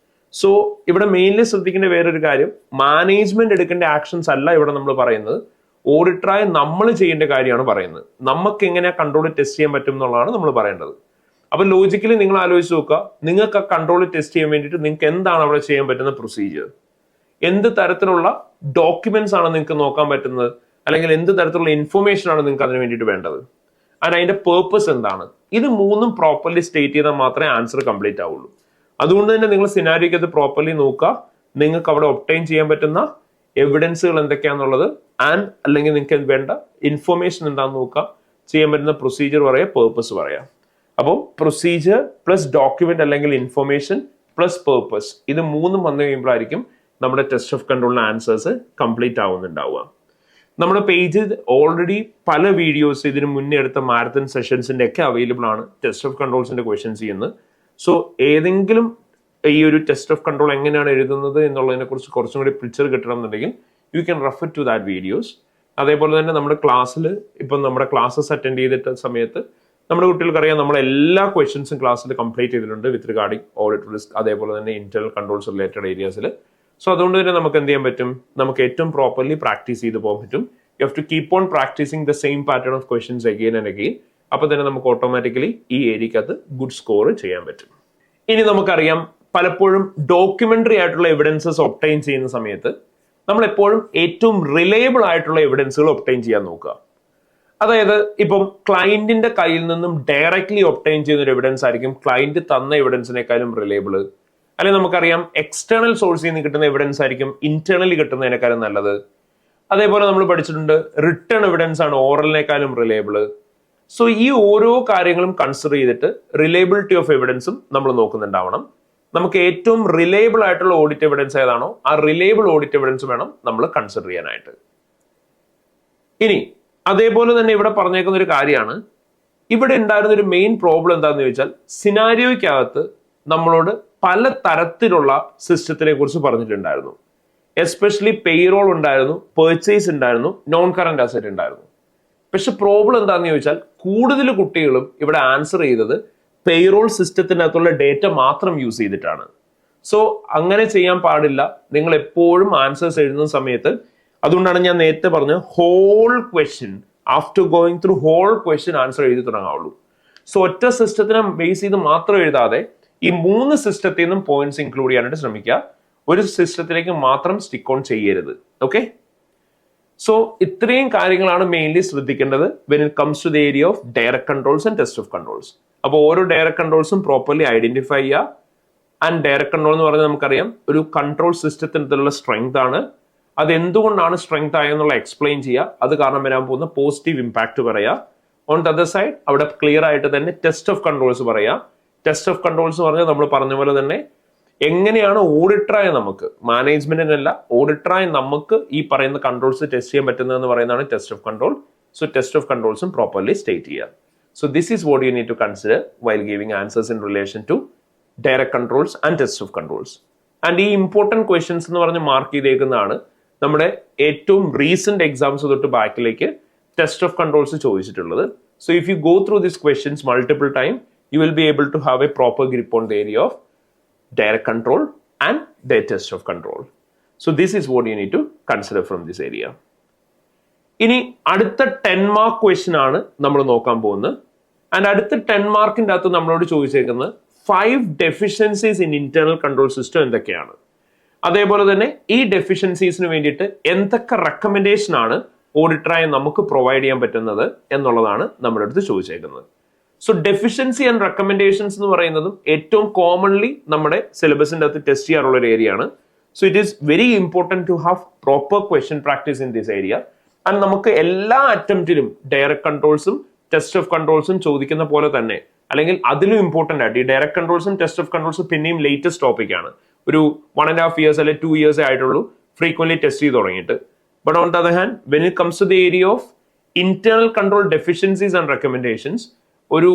സോ ഇവിടെ മെയിൻലി ശ്രദ്ധിക്കേണ്ട വേറൊരു കാര്യം, മാനേജ്മെന്റ് എടുക്കേണ്ട ആക്ഷൻസ് അല്ല ഇവിടെ നമ്മൾ പറയുന്നത്, ഓഡിറ്ററായ നമ്മൾ ചെയ്യേണ്ട കാര്യമാണ് പറയുന്നത്. നമുക്ക് എങ്ങനെ കൺട്രോൾ ടെസ്റ്റ് ചെയ്യാൻ പറ്റും എന്നുള്ളതാണ് നമ്മൾ പറയേണ്ടത്. അപ്പൊ ലോജിക്കലി നിങ്ങൾ ആലോചിച്ച് നോക്കുക, നിങ്ങൾക്ക് ആ കൺട്രോൾ ടെസ്റ്റ് ചെയ്യാൻ വേണ്ടിയിട്ട് നിങ്ങൾക്ക് എന്താണ് അവിടെ ചെയ്യാൻ പറ്റുന്ന പ്രൊസീജിയർ, എന്ത് തരത്തിലുള്ള ഡോക്യുമെന്റ്സ് ആണ് നിങ്ങൾക്ക് നോക്കാൻ പറ്റുന്നത്, അല്ലെങ്കിൽ എന്ത് തരത്തിലുള്ള ഇൻഫർമേഷൻ ആണ് നിങ്ങൾക്ക് അതിന് വേണ്ടിയിട്ട് വേണ്ടത്, ആൻഡ് അതിന്റെ പേർപ്പസ് എന്താണ്. ഇത് മൂന്നും പ്രോപ്പർലി സ്റ്റേറ്റ് ചെയ്താൽ മാത്രമേ ആൻസർ കംപ്ലീറ്റ് ആവുള്ളൂ. അതുകൊണ്ട് തന്നെ നിങ്ങൾ സിനാരിയോക്ക് അത് പ്രോപ്പർലി നോക്കുക, നിങ്ങൾക്ക് അവിടെ ഒബ്റ്റൈൻ ചെയ്യാൻ പറ്റുന്ന എവിഡൻസുകൾ എന്തൊക്കെയാണെന്നുള്ളത് ആൻഡ് അല്ലെങ്കിൽ നിങ്ങൾക്ക് വേണ്ട ഇൻഫർമേഷൻ എന്താണെന്ന് നോക്കുക, ചെയ്യാൻ പറ്റുന്ന പ്രൊസീജിയർ പറയാം, പേർപ്പസ് പറയാം. അപ്പോൾ പ്രൊസീജിയർ പ്ലസ് ഡോക്യുമെന്റ് അല്ലെങ്കിൽ ഇൻഫർമേഷൻ പ്ലസ് പേർപ്പസ്, ഇത് മൂന്നും വന്നു കഴിയുമ്പോഴായിരിക്കും നമ്മുടെ ടെസ്റ്റ് ഓഫ് കൺട്രോളിന്റെ ആൻസേഴ്സ് കംപ്ലീറ്റ് ആവുന്നുണ്ടാവുക. നമ്മുടെ പേജിൽ ഓൾറെഡി പല വീഡിയോസ് ഇതിന് മുന്നേ എടുത്ത മാരത്തൺ സെഷൻസിന്റെ ഒക്കെ അവൈലബിൾ ആണ് ടെസ്റ്റ് ഓഫ് കൺട്രോൾസിന്റെ ക്വസ്റ്റ്യൻസ് ചെയ്യുന്നത്. സോ ഏതെങ്കിലും ഈ ഒരു ടെസ്റ്റ് ഓഫ് കൺട്രോൾ എങ്ങനെയാണ് എഴുതുന്നത് എന്നുള്ളതിനെ കുറിച്ച് കുറച്ചും കൂടി പിക്ചർ കിട്ടണം എന്നുണ്ടെങ്കിൽ you can refer to that videos. അതേപോലെ തന്നെ നമ്മുടെ ക്ലാസ്സിൽ ഇപ്പം നമ്മുടെ ക്ലാസ്സസ് അറ്റൻഡ് ചെയ്തിട്ട സമയത്ത് നമ്മുടെ കുട്ടികൾക്കറിയാം നമ്മൾ എല്ലാ ക്വസ്റ്റ്യൻസും ക്ലാസ്സിൽ കംപ്ലീറ്റ് ചെയ്തിട്ടുണ്ട് വിത്ത് റിഗാർഡിംഗ് ഓഡിറ്റ് റിസ്ക്, അതേപോലെ തന്നെ ഇന്റർണൽ കൺട്രോൾസ് റിലേറ്റഡ് ഏരിയാസിൽ. സോ അതുകൊണ്ട് തന്നെ നമുക്ക് എന്ത് ചെയ്യാൻ പറ്റും, നമുക്ക് ഏറ്റവും പ്രോപ്പർലി പ്രാക്ടീസ് ചെയ്ത് പോകാൻ പറ്റും. You have to keep on practising the same pattern of questions again and again. അപ്പൊ തന്നെ നമുക്ക് ഓട്ടോമാറ്റിക്കലി ഈ ഏരിയക്കകത്ത് ഗുഡ് സ്കോർ ചെയ്യാൻ പറ്റും. ഇനി നമുക്കറിയാം പലപ്പോഴും ഡോക്യുമെന്ററി ആയിട്ടുള്ള എവിഡൻസസ് ഒബ്ടൈൻ ചെയ്യുന്ന സമയത്ത് നമ്മൾ എപ്പോഴും ഏറ്റവും റിലയബിൾ ആയിട്ടുള്ള എവിഡൻസുകൾ ഒബ്ടൈൻ ചെയ്യാൻ നോക്കുക. അതായത് ഇപ്പം ക്ലയന്റിന്റെ കയ്യിൽ നിന്നും ഡയറക്ട്ലി ഒബ്ടൈൻ ചെയ്യുന്ന ഒരു എവിഡൻസ് ആയിരിക്കും ക്ലയന്റ് തന്ന എവിഡൻസിനേക്കാളും റിലയബിൾ. അല്ലെങ്കിൽ നമുക്കറിയാം എക്സ്റ്റേണൽ സോഴ്സിൽ നിന്ന് കിട്ടുന്ന എവിഡൻസ് ആയിരിക്കും ഇന്റേണലി കിട്ടുന്നതിനേക്കാളും നല്ലത്. അതേപോലെ നമ്മൾ പഠിച്ചിട്ടുണ്ട് റിട്ടേൺ എവിഡൻസ് ആണ് ഓറലിനേക്കാളും റിലയബിൾ. സോ ഈ ഓരോ കാര്യങ്ങളും കൺസിഡർ ചെയ്തിട്ട് റിലയബിലിറ്റി ഓഫ് എവിഡൻസും നമ്മൾ നോക്കുന്നുണ്ടാവണം. നമുക്ക് ഏറ്റവും റിലയബിൾ ആയിട്ടുള്ള ഓഡിറ്റ് എവിഡൻസ് ഏതാണോ ആ റിലയബിൾ ഓഡിറ്റ് എവിഡൻസ് വേണം നമ്മൾ കൺസിഡർ ചെയ്യാനായിട്ട്. ഇനി അതേപോലെ തന്നെ ഇവിടെ പറഞ്ഞേക്കുന്ന ഒരു കാര്യമാണ്, ഇവിടെ ഉണ്ടായിരുന്ന ഒരു മെയിൻ പ്രോബ്ലം എന്താണെന്ന് ചോദിച്ചാൽ സിനാരിയോയ്ക്കകത്ത് നമ്മളോട് പല തരത്തിലുള്ള സിസ്റ്റത്തിനെ കുറിച്ച് പറഞ്ഞിട്ടുണ്ടായിരുന്നു. എസ്പെഷ്യലി പേറോൾ ഉണ്ടായിരുന്നു, പെർച്ചേസ് ഉണ്ടായിരുന്നു, നോൺ കറന്റ് അസറ്റ് ഉണ്ടായിരുന്നു. പക്ഷെ പ്രോബ്ലം എന്താണെന്ന് ചോദിച്ചാൽ കൂടുതൽ കുട്ടികളും ഇവിടെ ആൻസർ ചെയ്തത് പേറോൾ സിസ്റ്റത്തിനകത്തുള്ള ഡേറ്റ മാത്രം യൂസ് ചെയ്തിട്ടാണ്. സോ അങ്ങനെ ചെയ്യാൻ പാടില്ല. നിങ്ങൾ എപ്പോഴും ആൻസേഴ്സ് എഴുതുന്ന സമയത്ത്, അതുകൊണ്ടാണ് ഞാൻ നേരത്തെ പറഞ്ഞത് whole question after going through whole question answer എഴുതി തുടങ്ങാവുള്ളൂ. സോ ഒറ്റ സിസ്റ്റത്തിനെ ബേസ് ചെയ്ത് മാത്രം എഴുതാതെ ഈ 3 സിസ്റ്റത്തിൽ നിന്നും പോയിന്റ്സ് ഇൻക്ലൂഡ് ചെയ്യാനായിട്ട് ശ്രമിക്കുക. ഒരു സിസ്റ്റത്തിലേക്ക് മാത്രം സ്റ്റിക്ക് ഓൺ ചെയ്യരുത്. ഓക്കെ, സോ ഇത്രയും കാര്യങ്ങളാണ് മെയിൻലി ശ്രദ്ധിക്കേണ്ടത് when it comes to the area of direct controls and test of controls. അപ്പോൾ ഓരോ ഡയറക്ട് കൺട്രോൾസും പ്രോപ്പർലി ഐഡന്റിഫൈ ചെയ്യുക. ആൻഡ് ഡയറക്ട് കൺട്രോൾ എന്ന് പറഞ്ഞാൽ നമുക്കറിയാം ഒരു കൺട്രോൾ സിസ്റ്റത്തിനുള്ള സ്ട്രെങ്ത് ആണ്. അത് എന്തുകൊണ്ടാണ് സ്ട്രെങ്ത് ആയെന്നുള്ള എക്സ്പ്ലെയിൻ ചെയ്യുക, അത് കാരണം വരാൻ പോകുന്ന പോസിറ്റീവ് ഇമ്പാക്ട് പറയുക. ഓൺ ദ അതർ സൈഡ് അവിടെ ക്ലിയർ ആയിട്ട് തന്നെ ടെസ്റ്റ് ഓഫ് കൺട്രോൾസ് പറയുക. ടെസ്റ്റ് ഓഫ് കൺട്രോൾസ് പറഞ്ഞാൽ നമ്മൾ പറഞ്ഞ പോലെ തന്നെ എങ്ങനെയാണ് ഓഡിറ്ററായ നമുക്ക്, മാനേജ്മെന്റിനല്ല ഓഡിറ്ററായ നമുക്ക് ഈ പറയുന്ന കൺട്രോൾസ് ടെസ്റ്റ് ചെയ്യാൻ പറ്റുന്നതെന്ന് പറയുന്നതാണ് test of control. So test of കൺട്രോൾസും പ്രോപ്പർലി സ്റ്റേറ്റ് ചെയ്യുക. So this is what you need to consider while giving answers in relation to direct controls and test of controls. And ഈ important questions എന്ന് പറഞ്ഞ് mark ചെയ്തേക്കുന്നതാണ് നമ്മുടെ ഏറ്റവും recent exams തൊട്ട് ബാക്കിലേക്ക് test of controls ചോദിച്ചിട്ടുള്ളത്. So if you go through this questions multiple time you will be able to have a proper grip on the area of direct control and the test of control. So this is what you need to consider from this area. ഇനി അടുത്ത 10 mark question ആണ് നമ്മൾ നോക്കാൻ പോകുന്നത്. And അടുത്ത 10 മാർക്കിന്റെ അകത്ത് നമ്മളോട് ചോദിച്ചേക്കുന്നത് 5 deficiencies in internal control system എന്തൊക്കെയാണ്, അതേപോലെ തന്നെ ഈ ഡെഫിഷ്യൻസീസിന് വേണ്ടിയിട്ട് എന്തൊക്കെ റെക്കമെൻഡേഷൻ ആണ് ഓഡിറ്ററായി നമുക്ക് പ്രൊവൈഡ് ചെയ്യാൻ പറ്റുന്നത് എന്നുള്ളതാണ് നമ്മുടെ അടുത്ത് ചോദിച്ചേക്കുന്നത്. സോ ഡെഫിഷ്യൻസി ആൻഡ് റെക്കമെൻഡേഷൻസ് എന്ന് പറയുന്നതും ഏറ്റവും കോമൺലി നമ്മുടെ സിലബസിന്റെ അകത്ത് ടെസ്റ്റ് ചെയ്യാറുള്ള ഒരു ഏരിയ ആണ്. So it is very important to have proper question practice in this area. And നമുക്ക് എല്ലാ അറ്റംപ്റ്റിലും ഡയറക്ട് കൺട്രോൾസും ടെസ്റ്റ് ഓഫ് കൺട്രോൾസും ചോദിക്കുന്ന പോലെ തന്നെ, അല്ലെങ്കിൽ അതിലും ഇമ്പോർട്ടന്റ് ആയിട്ട് ഈ ഡയറക്ട് കൺട്രോൾസും ടെസ്റ്റ് ഓഫ് കൺട്രോൾസും പിന്നെയും ലേറ്റസ്റ്റ് ടോപ്പിക് ആണ്. ഒരു 1.5 years അല്ലെങ്കിൽ 2 years ആയിട്ടുള്ളൂ ഫ്രീക്വന്റ്ലി ടെസ്റ്റ് ചെയ്ത് തുടങ്ങിയിട്ട്. But on the other hand when it comes to the area of internal control deficiencies and recommendations ഒരു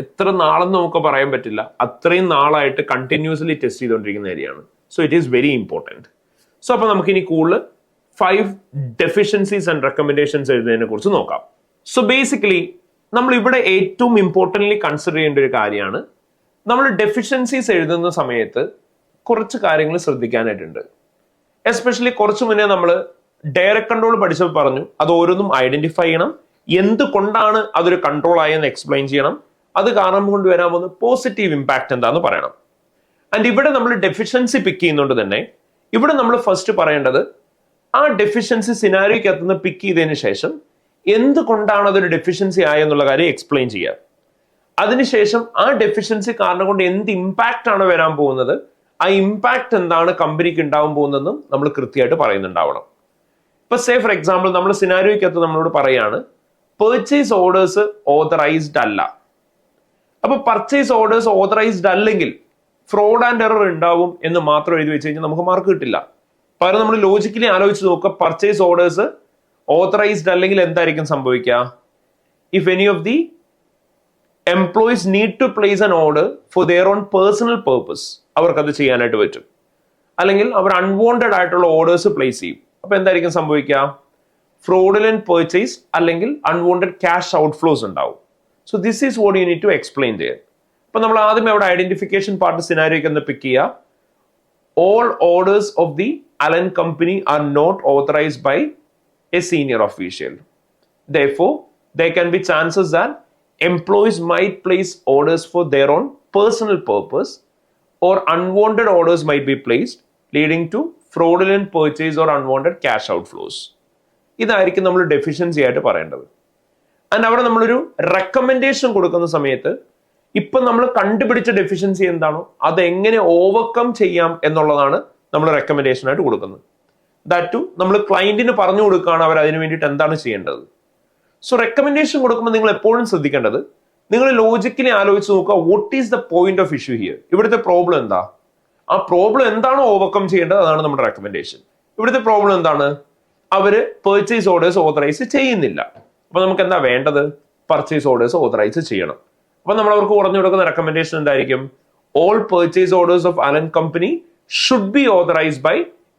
എത്ര നാളെന്ന് നമുക്ക് പറയാൻ പറ്റില്ല, അത്രയും നാളായിട്ട് കണ്ടിന്യൂസ്ലി ടെസ്റ്റ് ചെയ്തുകൊണ്ടിരിക്കുന്ന ഏരിയയാണ്. So it is very important. So അപ്പൊ നമുക്ക് ഇനി കൂടുതൽ 5 ഡെഫിഷ്യൻസീസ് ആൻഡ് റെക്കമെൻഡേഷൻസ് എഴുതുന്നതിനെ കുറിച്ച് നോക്കാം. സോ ബേസിക്കലി നമ്മൾ ഇവിടെ ഏറ്റവും ഇമ്പോർട്ടൻ്റ്ലി കൺസിഡർ ചെയ്യേണ്ട ഒരു കാര്യമാണ്, നമ്മൾ ഡെഫിഷ്യൻസീസ് എഴുതുന്ന സമയത്ത് കുറച്ച് കാര്യങ്ങൾ ശ്രദ്ധിക്കാനായിട്ടുണ്ട്. എസ്പെഷ്യലി കുറച്ച് മുന്നേ നമ്മൾ ഡയറക്ട് കൺട്രോൾ പഠിച്ചപ്പോൾ പറഞ്ഞു അത് ഓരോന്നും ഐഡന്റിഫൈ ചെയ്യണം, എന്തുകൊണ്ടാണ് അതൊരു കൺട്രോൾ ആയെന്ന് എക്സ്പ്ലെയിൻ ചെയ്യണം, അത് കാരണം കൊണ്ട് വരാൻ പോകുന്ന പോസിറ്റീവ് ഇമ്പാക്ട് എന്താന്ന് പറയണം. ആൻഡ് ഇവിടെ നമ്മൾ ഡെഫിഷ്യൻസി പിക്ക് ചെയ്യുന്നതുകൊണ്ട് തന്നെ ഇവിടെ നമ്മൾ ഫസ്റ്റ് പറയേണ്ടത് ആ ഡെഫിഷ്യൻസി സിനാരിയോക്കകത്തുനിന്ന് പിക്ക് ചെയ്തതിന് ശേഷം എന്തുകൊണ്ടാണ് അതൊരു ഡെഫിഷ്യൻസി ആയെന്നുള്ള കാര്യം എക്സ്പ്ലെയിൻ ചെയ്യുക. അതിനുശേഷം ആ ഡെഫിഷ്യൻസി കാരണം കൊണ്ട് എന്ത് ഇമ്പാക്റ്റ് ആണ് വരാൻ പോകുന്നത്, ആ ഇമ്പാക്ട് എന്താണ് കമ്പനിക്ക് ഉണ്ടാവാൻ പോകുന്നതെന്നും നമ്മൾ കൃത്യമായിട്ട് പറയുന്നുണ്ടാവണം. ഇപ്പൊ സേ ഫോർ എക്സാമ്പിൾ നമ്മൾ സിനാരിയോക്കകത്ത് നമ്മളോട് പറയാണ് പെർച്ചേസ് ഓർഡേഴ്സ് ഓതറൈസ്ഡ് അല്ല. അപ്പൊ പർച്ചേസ് ഓർഡേഴ്സ് ഓതറൈസ്ഡ് അല്ലെങ്കിൽ ഫ്രോഡ് ആൻഡ് എറർ ഉണ്ടാവും എന്ന് മാത്രം എഴുതി വെച്ച് കഴിഞ്ഞാൽ നമുക്ക് മാർക്ക് കിട്ടില്ല. പകരം നമ്മൾ ലോജിക്കലി ആലോചിച്ച് നോക്കുക, പർച്ചേസ് ഓർഡേഴ്സ് ഓതറൈസ്ഡ് അല്ലെങ്കിൽ എന്തായിരിക്കും സംഭവിക്കുക? If any of the employees need to place an order for their own personal purpose, അവർക്ക് അത് ചെയ്യാനായിട്ട് പറ്റും. അല്ലെങ്കിൽ അവർ അൺവാണ്ടഡ് ആയിട്ടുള്ള ഓർഡേഴ്സ് പ്ലേസ് ചെയ്യും. അപ്പൊ എന്തായിരിക്കും സംഭവിക്കുക? ഫ്രോഡുലന്റ് പർച്ചേസ് അല്ലെങ്കിൽ അൺവാണ്ടഡ് ക്യാഷ് ഔട്ട്ഫ്ലോസ് ഉണ്ടാവും. So this is what you need to explain there. അപ്പൊ നമ്മൾ ആദ്യം അവിടെ ഐഡന്റിഫിക്കേഷൻ പാർട്ട് സിനാരിയോക്ക് ഒന്ന് പിക്ക് ചെയ്യുക. All orders of the Allen company are not authorized by a senior official. Therefore, there can be chances that employees might place orders for their own personal purpose, or unwanted orders might be placed, leading to fraudulent purchase or unwanted cash outflows. ഇതായിരിക്കും നമ്മൾ deficiency ആയിട്ട് പറയേണ്ടത്. And അവിടെ നമ്മളൊരു recommendation കൊടുക്കുന്ന സമയത്ത് ഇപ്പൊ നമ്മൾ കണ്ടുപിടിച്ച ഡെഫിഷ്യൻസി എന്താണോ അത് എങ്ങനെ ഓവർകം ചെയ്യാം എന്നുള്ളതാണ് നമ്മൾ റെക്കമെൻഡേഷൻ ആയിട്ട് കൊടുക്കുന്നത്. ദാറ്റ് ടു നമ്മൾ ക്ലയന്റിന് പറഞ്ഞു കൊടുക്കുകയാണ് അവർ അതിന് വേണ്ടിയിട്ട് എന്താണ് ചെയ്യേണ്ടത്. സോ റെക്കമെൻഡേഷൻ കൊടുക്കുമ്പോൾ നിങ്ങൾ എപ്പോഴും ശ്രദ്ധിക്കേണ്ടത്, നിങ്ങൾ ലോജിക്കലി ആലോചിച്ച് നോക്കുക, what is the point of issue here? ഇവിടുത്തെ പ്രോബ്ലം എന്താ? ആ പ്രോബ്ലം എന്താണോ ഓവർകം ചെയ്യേണ്ടത് അതാണ് നമ്മുടെ റെക്കമെൻഡേഷൻ. ഇവിടുത്തെ പ്രോബ്ലം എന്താണ്? അവര് പർച്ചേസ് ഓർഡേഴ്സ് ഓതറൈസ് ചെയ്യുന്നില്ല. അപ്പൊ നമുക്ക് എന്താ വേണ്ടത്? പർച്ചേസ് ഓർഡേഴ്സ് ഓതറൈസ് ചെയ്യണം. അപ്പൊ നമ്മൾ അവർക്ക് പറഞ്ഞു കൊടുക്കുന്ന റെക്കമെൻഡേഷൻ എന്തായിരിക്കും? All purchase orders of Allen company should be authorized by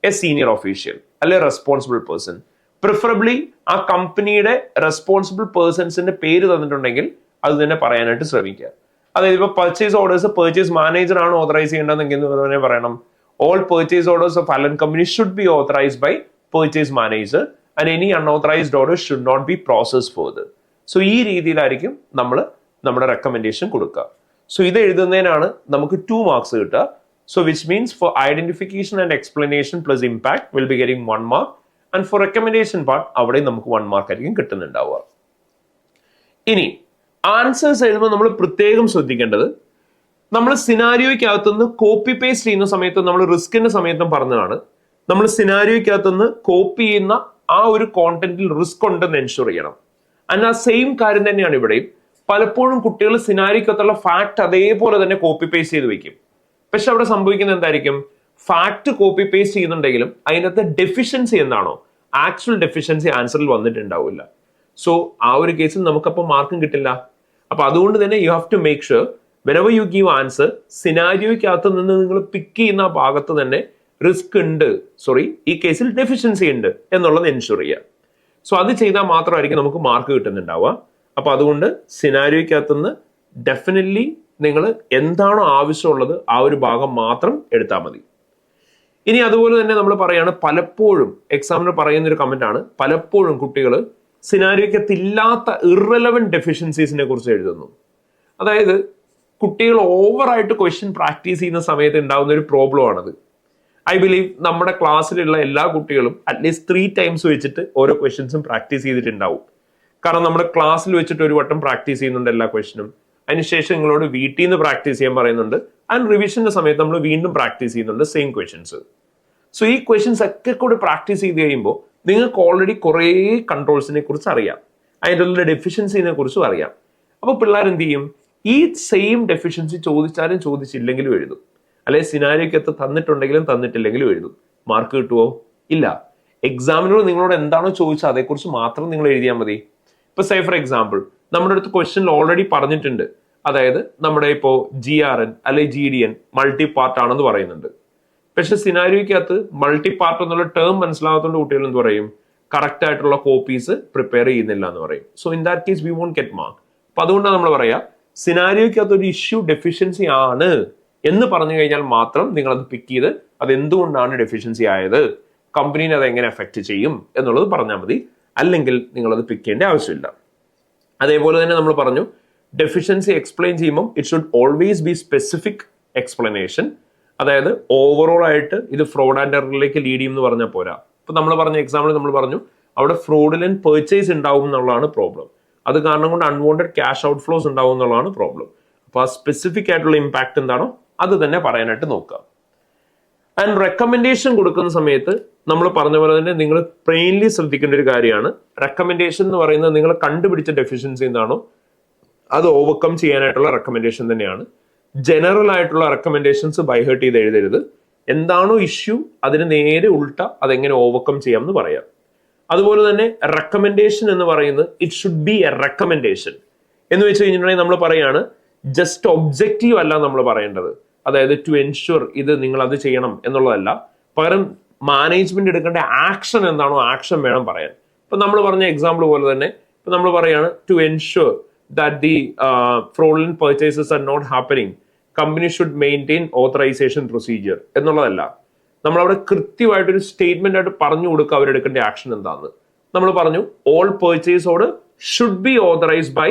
a senior official അല്ലെ റെസ്പോൺസിബിൾ പേഴ്സൺ. പ്രിഫറബിളി ആ കമ്പനിയുടെ റെസ്പോൺസിബിൾ പേഴ്സൺസിന്റെ പേര് തന്നിട്ടുണ്ടെങ്കിൽ അത് തന്നെ പറയാനായിട്ട് ശ്രമിക്കുക. അതായത് ഇപ്പൊ പർച്ചേസ് ഓർഡേഴ്സ് പർച്ചേസ് മാനേജർ ആണ് ഓതറൈസ് ചെയ്യേണ്ടതെങ്കിൽ തന്നെ പറയണം all purchase orders of Allen company should be authorized by purchase manager and any unauthorized order should not be process further. So ഈ രീതിയിലായിരിക്കും നമ്മൾ നമ്മുടെ റെക്കമെൻഡേഷൻ കൊടുക്കുക. സോ ഇത് എഴുതുന്നതിനാണ് നമുക്ക് 2 മാർക്സ് കിട്ടുക. So which means for identification and explanation plus impact will be getting 1 mark and for recommendation part അവിടെ നമുക്ക് 1 മാർക്ക് ആയിരിക്കും കിട്ടുന്നുണ്ടാവുക. ഇനി ആൻസേഴ്സ് എഴുതുമ്പോൾ നമ്മൾ പ്രത്യേകം ശ്രദ്ധിക്കേണ്ടത്, നമ്മൾ സിനാരിയോയ്ക്കകത്തുനിന്ന് കോപ്പി പേസ്റ്റ് ചെയ്യുന്ന സമയത്ത് നമ്മൾ റിസ്കിന്റെ സമയത്തും പറഞ്ഞതാണ്, നമ്മൾ സിനാരിയോയ്ക്കകത്തുനിന്ന് കോപ്പി ചെയ്യുന്ന ആ ഒരു കോണ്ടന്റിൽ റിസ്ക് ഉണ്ടെന്ന് എൻഷുർ ചെയ്യണം. ആൻഡ് ആ സെയിം കാര്യം തന്നെയാണ് ഇവിടെയും. പലപ്പോഴും കുട്ടികൾ സിനാരിയോയ്ക്കകത്തുള്ള ഫാക്ട് അതേപോലെ തന്നെ കോപ്പി പേസ്റ്റ് ചെയ്ത് വെക്കും. പക്ഷെ അവിടെ സംഭവിക്കുന്നത് എന്തായിരിക്കും? ഫാക്ട് കോപ്പി പേസ്റ്റ് ചെയ്യുന്നുണ്ടെങ്കിലും അതിനകത്ത് ഡെഫിഷ്യൻസി എന്താണോ ആക്ച്വൽ ഡെഫിഷ്യൻസി ആൻസറിൽ വന്നിട്ടുണ്ടാവില്ല. സോ ആ ഒരു കേസിൽ നമുക്കപ്പോൾ മാർക്കും കിട്ടില്ല. അപ്പൊ അതുകൊണ്ട് തന്നെ you have to make sure whenever you give answer സിനാരിയോയ്ക്കകത്ത് നിന്ന് നിങ്ങൾ പിക്ക് ചെയ്യുന്ന ആ ഭാഗത്ത് തന്നെ റിസ്ക് ഉണ്ട്, ഈ കേസിൽ ഡെഫിഷ്യൻസി ഉണ്ട് എന്നുള്ളത് എൻഷുർ ചെയ്യുക. സോ അത് ചെയ്താൽ മാത്രമായിരിക്കും നമുക്ക് മാർക്ക് കിട്ടുന്നുണ്ടാവുക. അപ്പൊ അതുകൊണ്ട് സിനാരിയോയ്ക്കകത്തുനിന്ന് ഡെഫിനറ്റ്ലി നിങ്ങൾ എന്താണോ ആവശ്യമുള്ളത് ആ ഒരു ഭാഗം മാത്രം എടുത്താൽ മതി. ഇനി അതുപോലെ തന്നെ നമ്മൾ പറയാണ്, പലപ്പോഴും എക്സാമിന് പറയുന്ന ഒരു കമന്റ് ആണ്, പലപ്പോഴും കുട്ടികൾ സിനാരിയോയ്ക്കകത്തില്ലാത്ത ഇറലവന്റ് ഡെഫിഷ്യൻസീസിനെ കുറിച്ച് എഴുതുന്നു. അതായത് കുട്ടികൾ ഓവറായിട്ട് ക്വസ്റ്റ്യൻ പ്രാക്ടീസ് ചെയ്യുന്ന സമയത്ത് ഉണ്ടാകുന്ന ഒരു പ്രോബ്ലം ആണത്. ഐ ബിലീവ് നമ്മുടെ ക്ലാസ്സിലുള്ള എല്ലാ കുട്ടികളും അറ്റ്ലീസ്റ്റ് 3 ടൈംസ് വെച്ചിട്ട് ഓരോ ക്വസ്റ്റ്യൻസും പ്രാക്ടീസ് ചെയ്തിട്ടുണ്ടാവും. കാരണം നമ്മുടെ ക്ലാസ്സിൽ വെച്ചിട്ട് ഒരു വട്ടം പ്രാക്ടീസ് ചെയ്യുന്നുണ്ട് എല്ലാ ക്വസ്റ്റ്യനും. അതിനുശേഷം നിങ്ങളോട് വീട്ടിൽ നിന്ന് പ്രാക്ടീസ് ചെയ്യാൻ പറയുന്നുണ്ട്. ആൻഡ് റിവിഷന്റെ സമയത്ത് നമ്മൾ വീണ്ടും പ്രാക്ടീസ് ചെയ്യുന്നുണ്ട് സെയിം ക്വസ്റ്റ്യൻസ്. സോ ഈ ക്വസ്റ്റ്യൻസ് ഒക്കെ കൂടി പ്രാക്ടീസ് ചെയ്ത് കഴിയുമ്പോൾ നിങ്ങൾക്ക് ഓൾറെഡി കുറേ കൺട്രോൾസിനെ കുറിച്ച് അറിയാം, അതിൻ്റെ ഉള്ള ഡെഫിഷ്യൻസിനെ കുറിച്ചും അറിയാം. അപ്പൊ പിള്ളേർ എന്ത് ചെയ്യും? ഈ സെയിം ഡെഫിഷ്യൻസി ചോദിച്ചാലും ചോദിച്ചില്ലെങ്കിലും എഴുതും. അല്ലെങ്കിൽ സിനാരിയോയ്ക്കകത്ത് തന്നിട്ടുണ്ടെങ്കിലും തന്നിട്ടില്ലെങ്കിലും എഴുതും. മാർക്ക് കിട്ടുമോ? ഇല്ല. എക്സാമിനോട് നിങ്ങളോട് എന്താണോ ചോദിച്ചത് അതേക്കുറിച്ച് മാത്രം നിങ്ങൾ എഴുതിയാൽ മതി. ഇപ്പൊ സേ ഫോർ എക്സാമ്പിൾ നമ്മുടെ അടുത്ത് ക്വസ്റ്റ്യനിൽ ഓൾറെഡി പറഞ്ഞിട്ടുണ്ട്, അതായത് നമ്മുടെ ഇപ്പോൾ GRN അല്ലെങ്കിൽ GDN മൾട്ടി പാർട്ട് ആണെന്ന് പറയുന്നുണ്ട്. പക്ഷെ സിനാരിയോയ്ക്കകത്ത് മൾട്ടി പാർട്ട് എന്നുള്ള ടേം മനസ്സിലാകാത്തതുകൊണ്ട് കുട്ടികൾ എന്ത് പറയും? കറക്റ്റ് ആയിട്ടുള്ള കോപ്പീസ് പ്രിപ്പയർ ചെയ്യുന്നില്ല എന്ന് പറയും. So in that case we won't get mark. അപ്പൊ അതുകൊണ്ടാണ് നമ്മൾ പറയാ സിനാരിയോയ്ക്കകത്ത് ഒരു ഇഷ്യൂ ഡെഫിഷ്യൻസി ആണ് എന്ന് പറഞ്ഞു കഴിഞ്ഞാൽ മാത്രം നിങ്ങൾ അത് പിക്ക് ചെയ്ത് അത് എന്തുകൊണ്ടാണ് ഡെഫിഷ്യൻസി ആയത്, കമ്പനീനെ അത് എങ്ങനെ എഫക്ട് ചെയ്യും എന്നുള്ളത് പറഞ്ഞാൽ മതി. അല്ലെങ്കിൽ നിങ്ങൾ അത് പിക്ക് ചെയ്യേണ്ട ആവശ്യമില്ല. അതേപോലെ തന്നെ നമ്മൾ പറഞ്ഞു ഡെഫിഷ്യൻസി എക്സ്പ്ലെയിൻ ചെയ്യുമ്പോൾ it should always be specific explanation. അതായത് ഓവറോൾ ആയിട്ട് ഇത് ഫ്രോഡ് ആൻഡ് എററിലേക്ക് ലീഡ് ചെയ്യും എന്ന് പറഞ്ഞാൽ പോരാ. ഇപ്പൊ നമ്മൾ പറഞ്ഞ എക്സാമ്പിൾ നമ്മൾ പറഞ്ഞു അവിടെ ഫ്രോഡിലന്റ് പർച്ചേസ് ഉണ്ടാവും എന്നുള്ളതാണ് പ്രോബ്ലം. അത് കാരണം കൊണ്ട് അൺവാണ്ടഡ് ക്യാഷ് ഔട്ട്ഫ്ലോസ് ഉണ്ടാവും എന്നുള്ളതാണ് പ്രോബ്ലം. അപ്പൊ ആ സ്പെസിഫിക് ആയിട്ടുള്ള ഇമ്പാക്ട് എന്താണോ അത് തന്നെ പറയാനായിട്ട് നോക്കുക. ആൻഡ് റെക്കമെൻഡേഷൻ കൊടുക്കുന്ന സമയത്ത് നമ്മൾ പറഞ്ഞ പോലെ തന്നെ നിങ്ങൾ പ്ലെയിൻലി ശ്രദ്ധിക്കേണ്ട ഒരു കാര്യമാണ്, റെക്കമെൻഡേഷൻ എന്ന് പറയുന്നത് നിങ്ങൾ കണ്ടുപിടിച്ച ഡെഫിഷ്യൻസി എന്താണോ അത് ഓവർകം ചെയ്യാനായിട്ടുള്ള റെക്കമെൻഡേഷൻ തന്നെയാണ്. ജനറൽ ആയിട്ടുള്ള റെക്കമെൻഡേഷൻസ് ബൈഹേർട്ട് ചെയ്ത് എഴുതരുത്. എന്താണോ ഇഷ്യൂ അതിന് നേരെ ഉൾട്ട അതെങ്ങനെ ഓവർകം ചെയ്യാം എന്ന് പറയാം. അതുപോലെ തന്നെ റെക്കമെൻഡേഷൻ എന്ന് പറയുന്നത് it should be A recommendation എന്ന് വെച്ച് കഴിഞ്ഞിട്ടുണ്ടെങ്കിൽ നമ്മൾ പറയാണ് ജസ്റ്റ് ഒബ്ജക്റ്റീവ് അല്ല നമ്മൾ പറയേണ്ടത്, അതായത് ടു എൻഷുർ ഇത് നിങ്ങൾ അത് ചെയ്യണം എന്നുള്ളതല്ല, പകരം മാനേജ്മെന്റ് എടുക്കേണ്ട ആക്ഷൻ എന്താണോ ആക്ഷൻ വേണം പറയാൻ. ഇപ്പൊ നമ്മൾ പറഞ്ഞ എക്സാമ്പിൾ പോലെ തന്നെ ഇപ്പൊ നമ്മൾ പറയാണ് to ensure that the fraudulent purchases are not happening, company should maintain authorization procedure എന്നുള്ളതല്ല. നമ്മളവിടെ കൃത്യമായിട്ടൊരു സ്റ്റേറ്റ്മെന്റ് ആയിട്ട് പറഞ്ഞു കൊടുക്കുക അവരെടുക്കേണ്ട ആക്ഷൻ എന്താന്ന്. നമ്മൾ പറഞ്ഞു all purchase order should be authorized by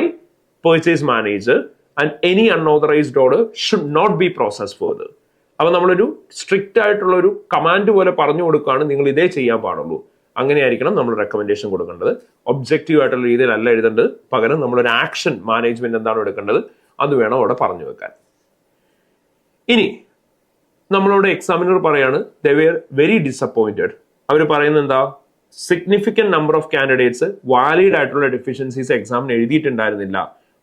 purchase manager and any unauthorized order should not be process further. അപ്പൊ നമ്മളൊരു സ്ട്രിക്റ്റ് ആയിട്ടുള്ള ഒരു കമാൻഡ് പോലെ പറഞ്ഞു കൊടുക്കുകയാണ് നിങ്ങൾ ഇതേ ചെയ്യാൻ പാടുള്ളൂ. അങ്ങനെയായിരിക്കണം നമ്മൾ റെക്കമെൻഡേഷൻ കൊടുക്കേണ്ടത്. ഒബ്ജക്റ്റീവ് ആയിട്ടുള്ള രീതിയിലല്ല എഴുതേണ്ടത്, പകരം നമ്മളൊരു ആക്ഷൻ മാനേജ്മെന്റ് എന്താണോ എടുക്കേണ്ടത് അത് വേണം അവിടെ പറഞ്ഞു വെക്കാൻ. ഇനി നമ്മളോട് എക്സാമിനർ പറയാണ് ദേ വെയർ വെരി ഡിസപ്പോയിന്റഡ്. അവർ പറയുന്നത് എന്താ, significant number of candidates valid ആയിട്ടുള്ള ഡെഫിഷ്യൻസീസ് എക്സാമിന് എഴുതിയിട്ടുണ്ടായിരുന്നില്ല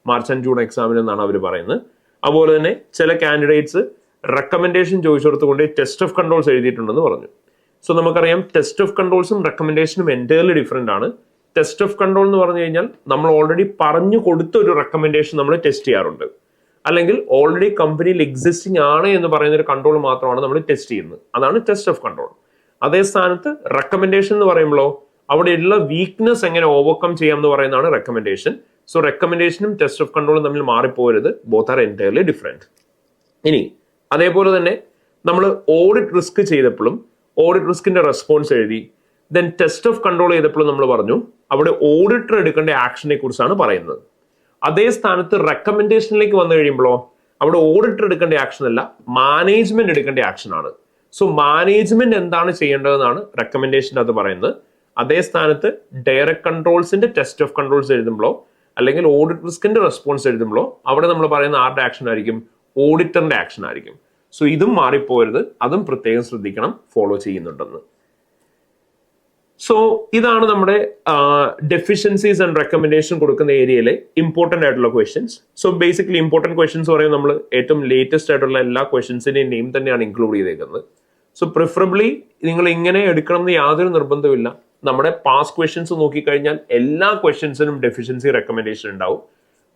മാർച്ച് ആൻഡ് ജൂൺ എക്സാമിന് എന്നാണ് അവർ പറയുന്നത്. അതുപോലെ തന്നെ ചില കാൻഡിഡേറ്റ്സ് റെക്കമെൻഡേഷൻ ചോദിച്ചെടുത്തുകൊണ്ട് ടെസ്റ്റ് ഓഫ് കൺട്രോൾസ് എഴുതിയിട്ടുണ്ടെന്ന് പറഞ്ഞു. സോ നമുക്കറിയാം ടെസ്റ്റ് ഓഫ് കൺട്രോൾസും റെക്കമെൻഡേഷനും എൻറ്റയർലി ഡിഫറെന്റ് ആണ്. ടെസ്റ്റ് ഓഫ് കൺട്രോൾ എന്ന് പറഞ്ഞു കഴിഞ്ഞാൽ നമ്മൾ ഓൾറെഡി പറഞ്ഞു കൊടുത്ത ഒരു റെക്കമെൻഡേഷൻ നമ്മൾ ടെസ്റ്റ് ചെയ്യാറുണ്ട്, അല്ലെങ്കിൽ ഓൾറെഡി കമ്പനിയിൽ എക്സിസ്റ്റിംഗ് ആണ് എന്ന് പറയുന്ന ഒരു കൺട്രോൾ മാത്രമാണ് നമ്മൾ ടെസ്റ്റ് ചെയ്യുന്നത്. അതാണ് ടെസ്റ്റ് ഓഫ് കൺട്രോൾ. അതേ സ്ഥാനത്ത് റെക്കമെൻഡേഷൻ എന്ന് പറയുമ്പോഴോ അവിടെയുള്ള വീക്ക്നെസ് എങ്ങനെ ഓവർകം ചെയ്യാം എന്ന് പറയുന്നതാണ് റെക്കമെൻഡേഷൻ. സോ റെക്കമെൻഡേഷനും ടെസ്റ്റ് ഓഫ് കൺട്രോളും തമ്മിൽ മാറിപ്പോരുത്, ബോത്ത് ആർ എൻറ്റയർലി ഡിഫറെന്റ്. ഇനി അതേപോലെ തന്നെ നമ്മൾ ഓഡിറ്റ് റിസ്ക് ചെയ്തപ്പോഴും ഓഡിറ്റ് റിസ്കിന്റെ റെസ്പോൺസ് എഴുതി, ദെൻ ടെസ്റ്റ് ഓഫ് കൺട്രോൾ ചെയ്തപ്പോഴും നമ്മൾ പറഞ്ഞു അവിടെ ഓഡിറ്റർ എടുക്കേണ്ട ആക്ഷനെ കുറിച്ചാണ് പറയുന്നത്. അതേ സ്ഥാനത്ത് റെക്കമെൻഡേഷനിലേക്ക് വന്നു കഴിയുമ്പോഴോ അവിടെ ഓഡിറ്റർ എടുക്കേണ്ട ആക്ഷൻ അല്ല, മാനേജ്മെന്റ് എടുക്കേണ്ട ആക്ഷൻ ആണ്. സോ മാനേജ്മെന്റ് എന്താണ് ചെയ്യേണ്ടതെന്നാണ് റെക്കമെൻഡേഷൻ അത് പറയുന്നത്. അതേ സ്ഥാനത്ത് ഡയറക്ട് കൺട്രോൾസിന്റെ ടെസ്റ്റ് ഓഫ് കൺട്രോൾസ് എഴുതുമ്പോഴോ അല്ലെങ്കിൽ ഓഡിറ്റ് റിസ്കിന്റെ റെസ്പോൺസ് എഴുതുമ്പോഴോ അവിടെ നമ്മൾ പറയുന്ന ആരുടെ ആക്ഷൻ ആയിരിക്കും, ഓഡിറ്ററിന്റെ ആക്ഷൻ ആയിരിക്കും. സോ ഇതും മാറിപ്പോരുത്, അതും പ്രത്യേകം ശ്രദ്ധിക്കണം ഫോളോ ചെയ്യുന്നുണ്ടെന്ന്. സോ ഇതാണ് നമ്മുടെ ഡെഫിഷ്യൻസീസ് ആൻഡ് റെക്കമെൻഡേഷൻ കൊടുക്കുന്ന ഏരിയയിലെ ഇമ്പോർട്ടന്റ് ആയിട്ടുള്ള questions. So basically important questions പറയുമ്പോൾ നമ്മൾ ഏറ്റവും ലേറ്റസ്റ്റ് ആയിട്ടുള്ള എല്ലാ ക്വസ്റ്റ്യൻസിന്റെയും നെയിം തന്നെയാണ് ഇൻക്ലൂഡ് ചെയ്തേക്കുന്നത്. സോ പ്രിഫറബിളി നിങ്ങൾ ഇങ്ങനെ എടുക്കണം എന്ന് യാതൊരു നിർബന്ധമില്ല. നമ്മുടെ പാസ്റ്റ് ക്വസ്റ്റ്യൻസ് നോക്കിക്കഴിഞ്ഞാൽ എല്ലാ ക്വസ്റ്റ്യൻസിനും ഡെഫിഷ്യൻസി റെക്കമെൻഡേഷൻ ഉണ്ടാവും.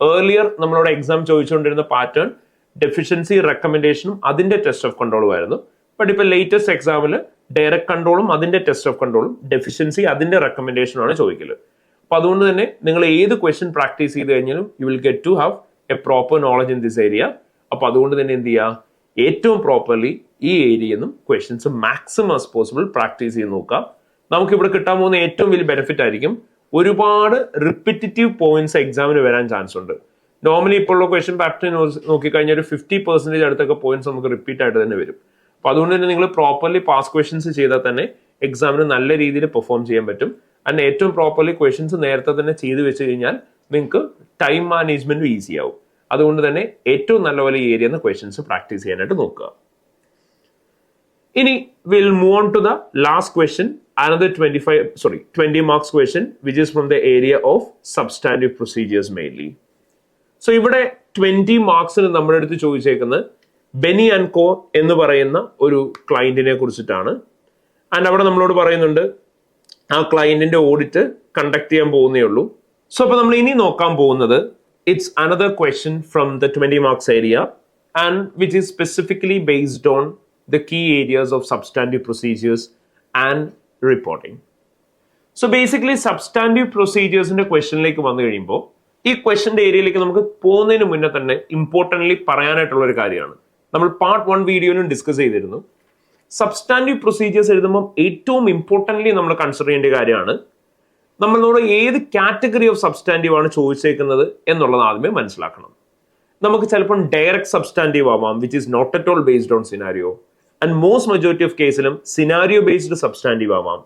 ഏർലിയർ നമ്മളോട് എക്സാം ചോദിച്ചുകൊണ്ടിരുന്ന പാറ്റേൺ ഡെഫിഷ്യൻസി റെക്കമെൻഡേഷനും അതിന്റെ ടെസ്റ്റ് ഓഫ് കൺട്രോളും ആയിരുന്നു. ബട്ട് ഇപ്പൊ ലേറ്റസ്റ്റ് എക്സാമിൽ ഡയറക്ട് കൺട്രോളും അതിന്റെ ടെസ്റ്റ് ഓഫ് കൺട്രോളും ഡെഫിഷ്യൻസി അതിന്റെ റെക്കമെൻഡേഷനും ആണ് ചോദിക്കല്. അപ്പൊ അതുകൊണ്ട് തന്നെ നിങ്ങൾ ഏത് ക്വസ്റ്റ്യൻ പ്രാക്ടീസ് ചെയ്ത് കഴിഞ്ഞാലും you will get to have a proper knowledge in this area. അപ്പൊ അതുകൊണ്ട് തന്നെ എന്ത് ചെയ്യുക, ഏറ്റവും പ്രോപ്പർലി ഈ ഏരിയയിൽ നിന്നും questions maximum as possible practice ചെയ്ത് നോക്കുക. നമുക്ക് ഇവിടെ കിട്ടാൻ പോകുന്ന ഏറ്റവും വലിയ ബെനിഫിറ്റ് ആയിരിക്കും, ഒരുപാട് റിപ്പിറ്റേറ്റീവ് പോയിന്റ്സ് എക്സാമിന് വരാൻ ചാൻസ് ഉണ്ട്. നോർമലി ഇപ്പോഴുള്ള ക്വസ്റ്റ്യൻ പാറ്റേൺ നോക്കിക്കഴിഞ്ഞാൽ ഒരു 50% അടുത്തൊക്കെ പോയിന്റ്സ് നമുക്ക് റിപ്പീറ്റ് ആയിട്ട് തന്നെ വരും. അപ്പൊ അതുകൊണ്ട് തന്നെ നിങ്ങൾ പ്രോപ്പർലി പാസ് ക്വസ്റ്റ്യൻസ് ചെയ്താൽ തന്നെ എക്സാമിന് നല്ല രീതിയിൽ പെർഫോം ചെയ്യാൻ പറ്റും. ആൻഡ് ഏറ്റവും പ്രോപ്പർലി ക്വസ്റ്റ്യൻസ് നേരത്തെ തന്നെ ചെയ്തു വെച്ച് കഴിഞ്ഞാൽ നിങ്ങൾക്ക് ടൈം മാനേജ്മെന്റും ഈസി ആവും. അതുകൊണ്ട് തന്നെ ഏറ്റവും നല്ലപോലെ ഈ ഏരിയയിൽ നിന്ന് ക്വസ്റ്റ്യൻസ് പ്രാക്ടീസ് ചെയ്യാനായിട്ട് നോക്കുക. ഇനി will move on to the last question, another 20 marks question which is from the area of substantive procedures mainly. So ഇവിടെ 20 മാർക്സിന് നമ്മുടെ അടുത്ത് ചോദിച്ചേക്കുന്നത് ബെനി ആൻഡ് കോ എന്ന് പറയുന്ന ഒരു ക്ലയന്റിനെ കുറിച്ചിട്ടാണ്. ആൻഡ് അവിടെ നമ്മളോട് പറയുന്നുണ്ട് ആ ക്ലയന്റിന്റെ ഓഡിറ്റ് കണ്ടക്ട് ചെയ്യാൻ പോകുന്നേ ഉള്ളൂ. സോ അപ്പൊ നമ്മൾ ഇനി നോക്കാൻ പോകുന്നത് it's another question from the 20 marks area and which is specifically based on the key areas of substantive procedures and reporting. So basically substantive പ്രൊസീജിയേഴ്സിന്റെ ക്വസ്റ്റ്യനിലേക്ക് വന്നു കഴിയുമ്പോൾ ഈ ക്വസ്റ്റ്യന്റെ ഏരിയയിലേക്ക് നമുക്ക് പോകുന്നതിന് മുന്നേ തന്നെ ഇമ്പോർട്ടൻ്റ്ലി പറയാനായിട്ടുള്ള ഒരു കാര്യമാണ്. നമ്മൾ പാർട്ട് 1 വീഡിയോയിലും ഡിസ്കസ് ചെയ്തിരുന്നു. സബ്സ്റ്റാൻറ്റീവ് പ്രൊസീജിയേഴ്സ് എഴുതുമ്പോൾ ഏറ്റവും ഇമ്പോർട്ടൻ്റ്ലി നമ്മൾ കൺസിഡർ ചെയ്യേണ്ട കാര്യമാണ് നമ്മളോട് ഏത് കാറ്റഗറി ഓഫ് സബ്സ്റ്റാൻറ്റീവ് ആണ് ചോദിച്ചേക്കുന്നത് എന്നുള്ളത് ആദ്യമേ മനസ്സിലാക്കണം. നമുക്ക് ചിലപ്പോൾ ഡയറക്റ്റ് സബ്സ്റ്റാൻറ്റീവ് ആവാം which is not at all based on scenario, and most majority of കേസിലും സിനാരിയോ ബേസ്ഡ് സബ്സ്റ്റാൻറ്റീവ് ആവാം,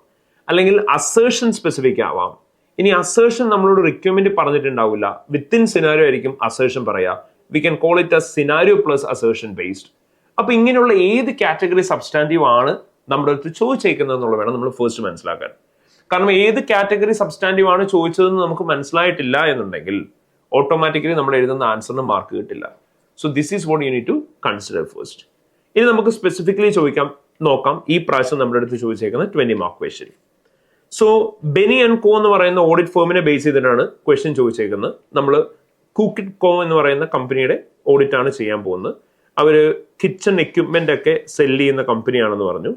അല്ലെങ്കിൽ അസേർഷൻ സ്പെസിഫിക് ആവാം. ഇനി അസേർഷൻ നമ്മളോട് റിക്വയർമെന്റ് പറഞ്ഞിട്ടുണ്ടാവില്ല, വിത്തിൻ സിനാരിയോ ആയിരിക്കും അസേർഷൻ പറയാ. We can call it a scenario plus assertion based. അപ്പൊ ഇങ്ങനെയുള്ള ഏത് കാറ്റഗറി സബ്സ്റ്റാൻറ്റീവ് ആണ് നമ്മുടെ അടുത്ത് ചോദിച്ചേക്കുന്നത് എന്നുള്ളത് വേണം നമ്മൾ ഫസ്റ്റ് മനസ്സിലാക്കാൻ. കാരണം ഏത് കാറ്റഗറി സബ്സ്റ്റാൻറ്റീവ് ആണ് ചോദിച്ചതെന്ന് നമുക്ക് മനസ്സിലായിട്ടില്ല എന്നുണ്ടെങ്കിൽ ഓട്ടോമാറ്റിക്കലി നമ്മൾ എഴുതുന്ന ആൻസറിന് മാർക്ക് കിട്ടില്ല. So this is what you need to consider first. ഇനി നമുക്ക് സ്പെസിഫിക്കലി നോക്കാം ഈ പ്രാവശ്യം നമ്മുടെ അടുത്ത് ചോദിച്ചേക്കുന്ന 20 mark question. So Benny and co എന്ന് പറയുന്ന ഓഡിറ്റ് ഫേമിനെ ബേസ് ചെയ്തിട്ടാണ് ക്വസ്റ്റ്യൻ ചോദിച്ചേക്കുന്നത്. നമ്മൾ കുക്കിഡ് കോ എന്ന് പറയുന്ന കമ്പനിയുടെ ഓഡിറ്റ് ആണ് ചെയ്യാൻ പോകുന്നത്. അവര് കിച്ചൺ എക്യുപ്മെന്റ് ഒക്കെ സെല് ചെയ്യുന്ന കമ്പനിയാണെന്ന് പറഞ്ഞു.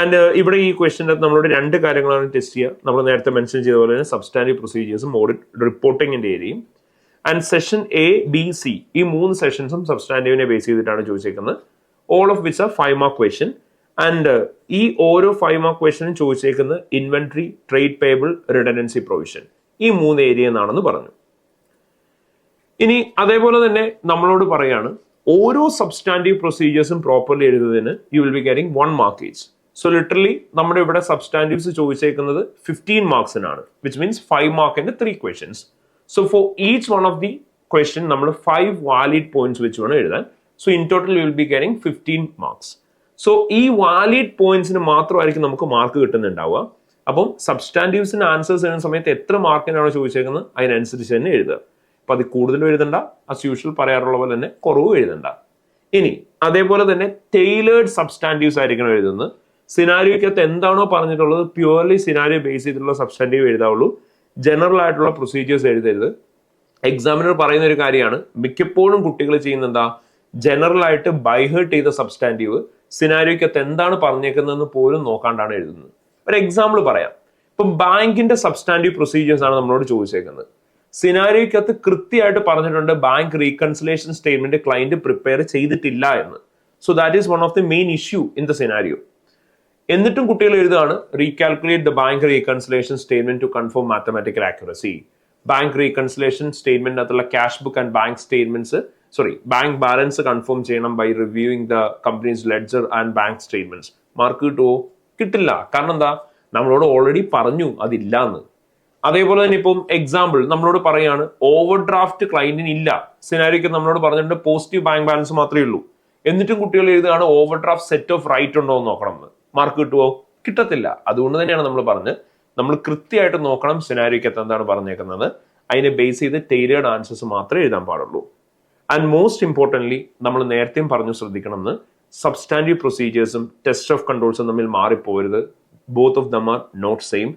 ആൻഡ് ഇവിടെ ഈ ക്വസ്റ്റ്യൻ്റെ നമ്മളോട് 2 കാര്യങ്ങളാണ് ടെസ്റ്റ് ചെയ്യുക. നമ്മൾ നേരത്തെ മെൻഷൻ ചെയ്ത പോലെ തന്നെ സബ്സ്റ്റാൻറ്റീവ് പ്രൊസീജിയേഴ്സും ഓഡിറ്റ് റിപ്പോർട്ടിങ്ങിന്റെ ഏരിയയും. And session A, B, C ഈ 3 സെഷൻസും സബ്സ്റ്റാൻറ്റീവിനെ ബേസ് ചെയ്തിട്ടാണ് ചോദിച്ചേക്കുന്നത്. All of which are 5 mark question. And ഈ ഓരോ 5 മാർക്ക് ക്വസ്റ്റ്യനും ചോദിച്ചേക്കുന്നത് inventory, trade payable, redundancy provision ഈ 3 ഏരിയ എന്നാണെന്ന് പറഞ്ഞു. ഇനി അതേപോലെ തന്നെ നമ്മളോട് പറയാണ് ഓരോ സബ്സ്റ്റാൻറ്റീവ് പ്രൊസീജിയേഴ്സും പ്രോപ്പർലി എഴുതുന്നതിന് U will be getting 1 mark each. So literally നമ്മുടെ ഇവിടെ സബ്സ്റ്റാൻറ്റീവ്സ് ചോദിച്ചേക്കുന്നത് 15 മാർക്സിനാണ്, വിച്ച് മീൻസ് 5 മാർക്കിന്റെ 3 questions. So for each one of the question നമ്മൾ 5 വാലിഡ് പോയിന്റ്സ് വെച്ച് വേണം എഴുതാൻ. So in total U will be getting 15 marks. So ഈ valid പോയിന്റ്സിന് മാത്രമായിരിക്കും നമുക്ക് മാർക്ക് കിട്ടുന്നുണ്ടാവുക. അപ്പം സബ്സ്റ്റാൻറ്റീവ്സിന് ആൻസേഴ്സ് എഴുതുന്ന സമയത്ത് എത്ര മാർക്കിനാണോ ചോദിച്ചേക്കുന്നത് അതിനനുസരിച്ച് തന്നെ എഴുതുക. അപ്പൊ അത് കൂടുതലും എഴുതണ്ട, ആസ് യൂഷ്വൽ പറയാറുള്ള പോലെ തന്നെ കുറവും എഴുതണ്ട. ഇനി അതേപോലെ തന്നെ ടെയിലേർഡ് സബ്സ്റ്റാൻറ്റീവ്സ് ആയിരിക്കണം എഴുതുന്നത്. സിനാരിയോക്കകത്ത് എന്താണോ പറഞ്ഞിട്ടുള്ളത് പ്യുവർലി സിനാരിയോ ബേസ് ചെയ്തിട്ടുള്ള സബ്സ്റ്റാൻറ്റീവ് എഴുതാവുള്ളൂ. ജനറൽ ആയിട്ടുള്ള പ്രൊസീജിയേഴ്സ് എഴുതരുത്. എക്സാമിനർ പറയുന്ന ഒരു കാര്യമാണ്, മിക്കപ്പോഴും കുട്ടികൾ ചെയ്യുന്ന എന്താ, ജനറൽ ആയിട്ട് ബൈഹേർട്ട് ചെയ്ത സബ്സ്റ്റാൻറ്റീവ് സിനാരിയോക്കകത്ത് എന്താണ് പറഞ്ഞേക്കുന്നതെന്ന് പോലും നോക്കാണ്ടാണ് എഴുതുന്നത്. ഒരു എക്സാമ്പിൾ പറയാം. ഇപ്പൊ ബാങ്കിന്റെ സബ്സ്റ്റാൻറ്റീവ് പ്രൊസീജിയേഴ്സ് ആണ് നമ്മളോട് ചോദിച്ചേക്കുന്നത്. സിനാരിയോക്കകത്ത് കൃത്യമായിട്ട് പറഞ്ഞിട്ടുണ്ട് bank reconciliation statement client prepare ചെയ്തിട്ടില്ല എന്ന്. So that is one of the main issue in the scenario. എന്നിട്ടും കുട്ടികൾ എഴുതുകയാണ് recalculate the bank reconciliation statement to confirm mathematical accuracy. Bank reconciliation statement അകത്തുള്ള cash book and bank statements bank balance confirm ചെയ്യണം by reviewing the companies ledger and bank statements. Mark കിട്ടുമോ? കിട്ടില്ല. കാരണം എന്താ, നമ്മളോട് ഓൾറെഡി പറഞ്ഞു അതില്ല എന്ന്. അതേപോലെ തന്നെ ഇപ്പം എക്സാമ്പിൾ നമ്മളോട് പറയാണ് ഓവർ ഡ്രാഫ്റ്റ് ക്ലയന്റിന് ഇല്ല. സിനാരിയോക്ക് നമ്മളോട് പറഞ്ഞിട്ടുണ്ട് പോസിറ്റീവ് ബാങ്ക് ബാലൻസ് മാത്രമേ ഉള്ളൂ. എന്നിട്ടും കുട്ടികൾ എഴുതുകയാണ് over draft set of right ഉണ്ടോ എന്ന് നോക്കണം എന്ന്. മാർക്ക് കിട്ടുമോ? കിട്ടത്തില്ല. അതുകൊണ്ട് തന്നെയാണ് നമ്മൾ പറഞ്ഞത് നമ്മൾ കൃത്യമായിട്ട് നോക്കണം സിനാരിയോക്കകത്ത് എന്താണ് പറഞ്ഞേക്കുന്നത്. അതിനെ ബേസ് ചെയ്ത് ടൈലേർഡ് ആൻസേഴ്സ് മാത്രമേ എഴുതാൻ പാടുള്ളൂ. ആൻഡ് മോസ്റ്റ് ഇമ്പോർട്ടൻ്റ്ലി നമ്മൾ നേരത്തെയും പറഞ്ഞു ശ്രദ്ധിക്കണം എന്ന്, സബ്സ്റ്റാൻറ്റീവ് പ്രൊസീജിയേഴ്സും ടെസ്റ്റ് ഓഫ് കൺട്രോൾസും തമ്മിൽ മാറിപ്പോരുത്. Both of them are not same,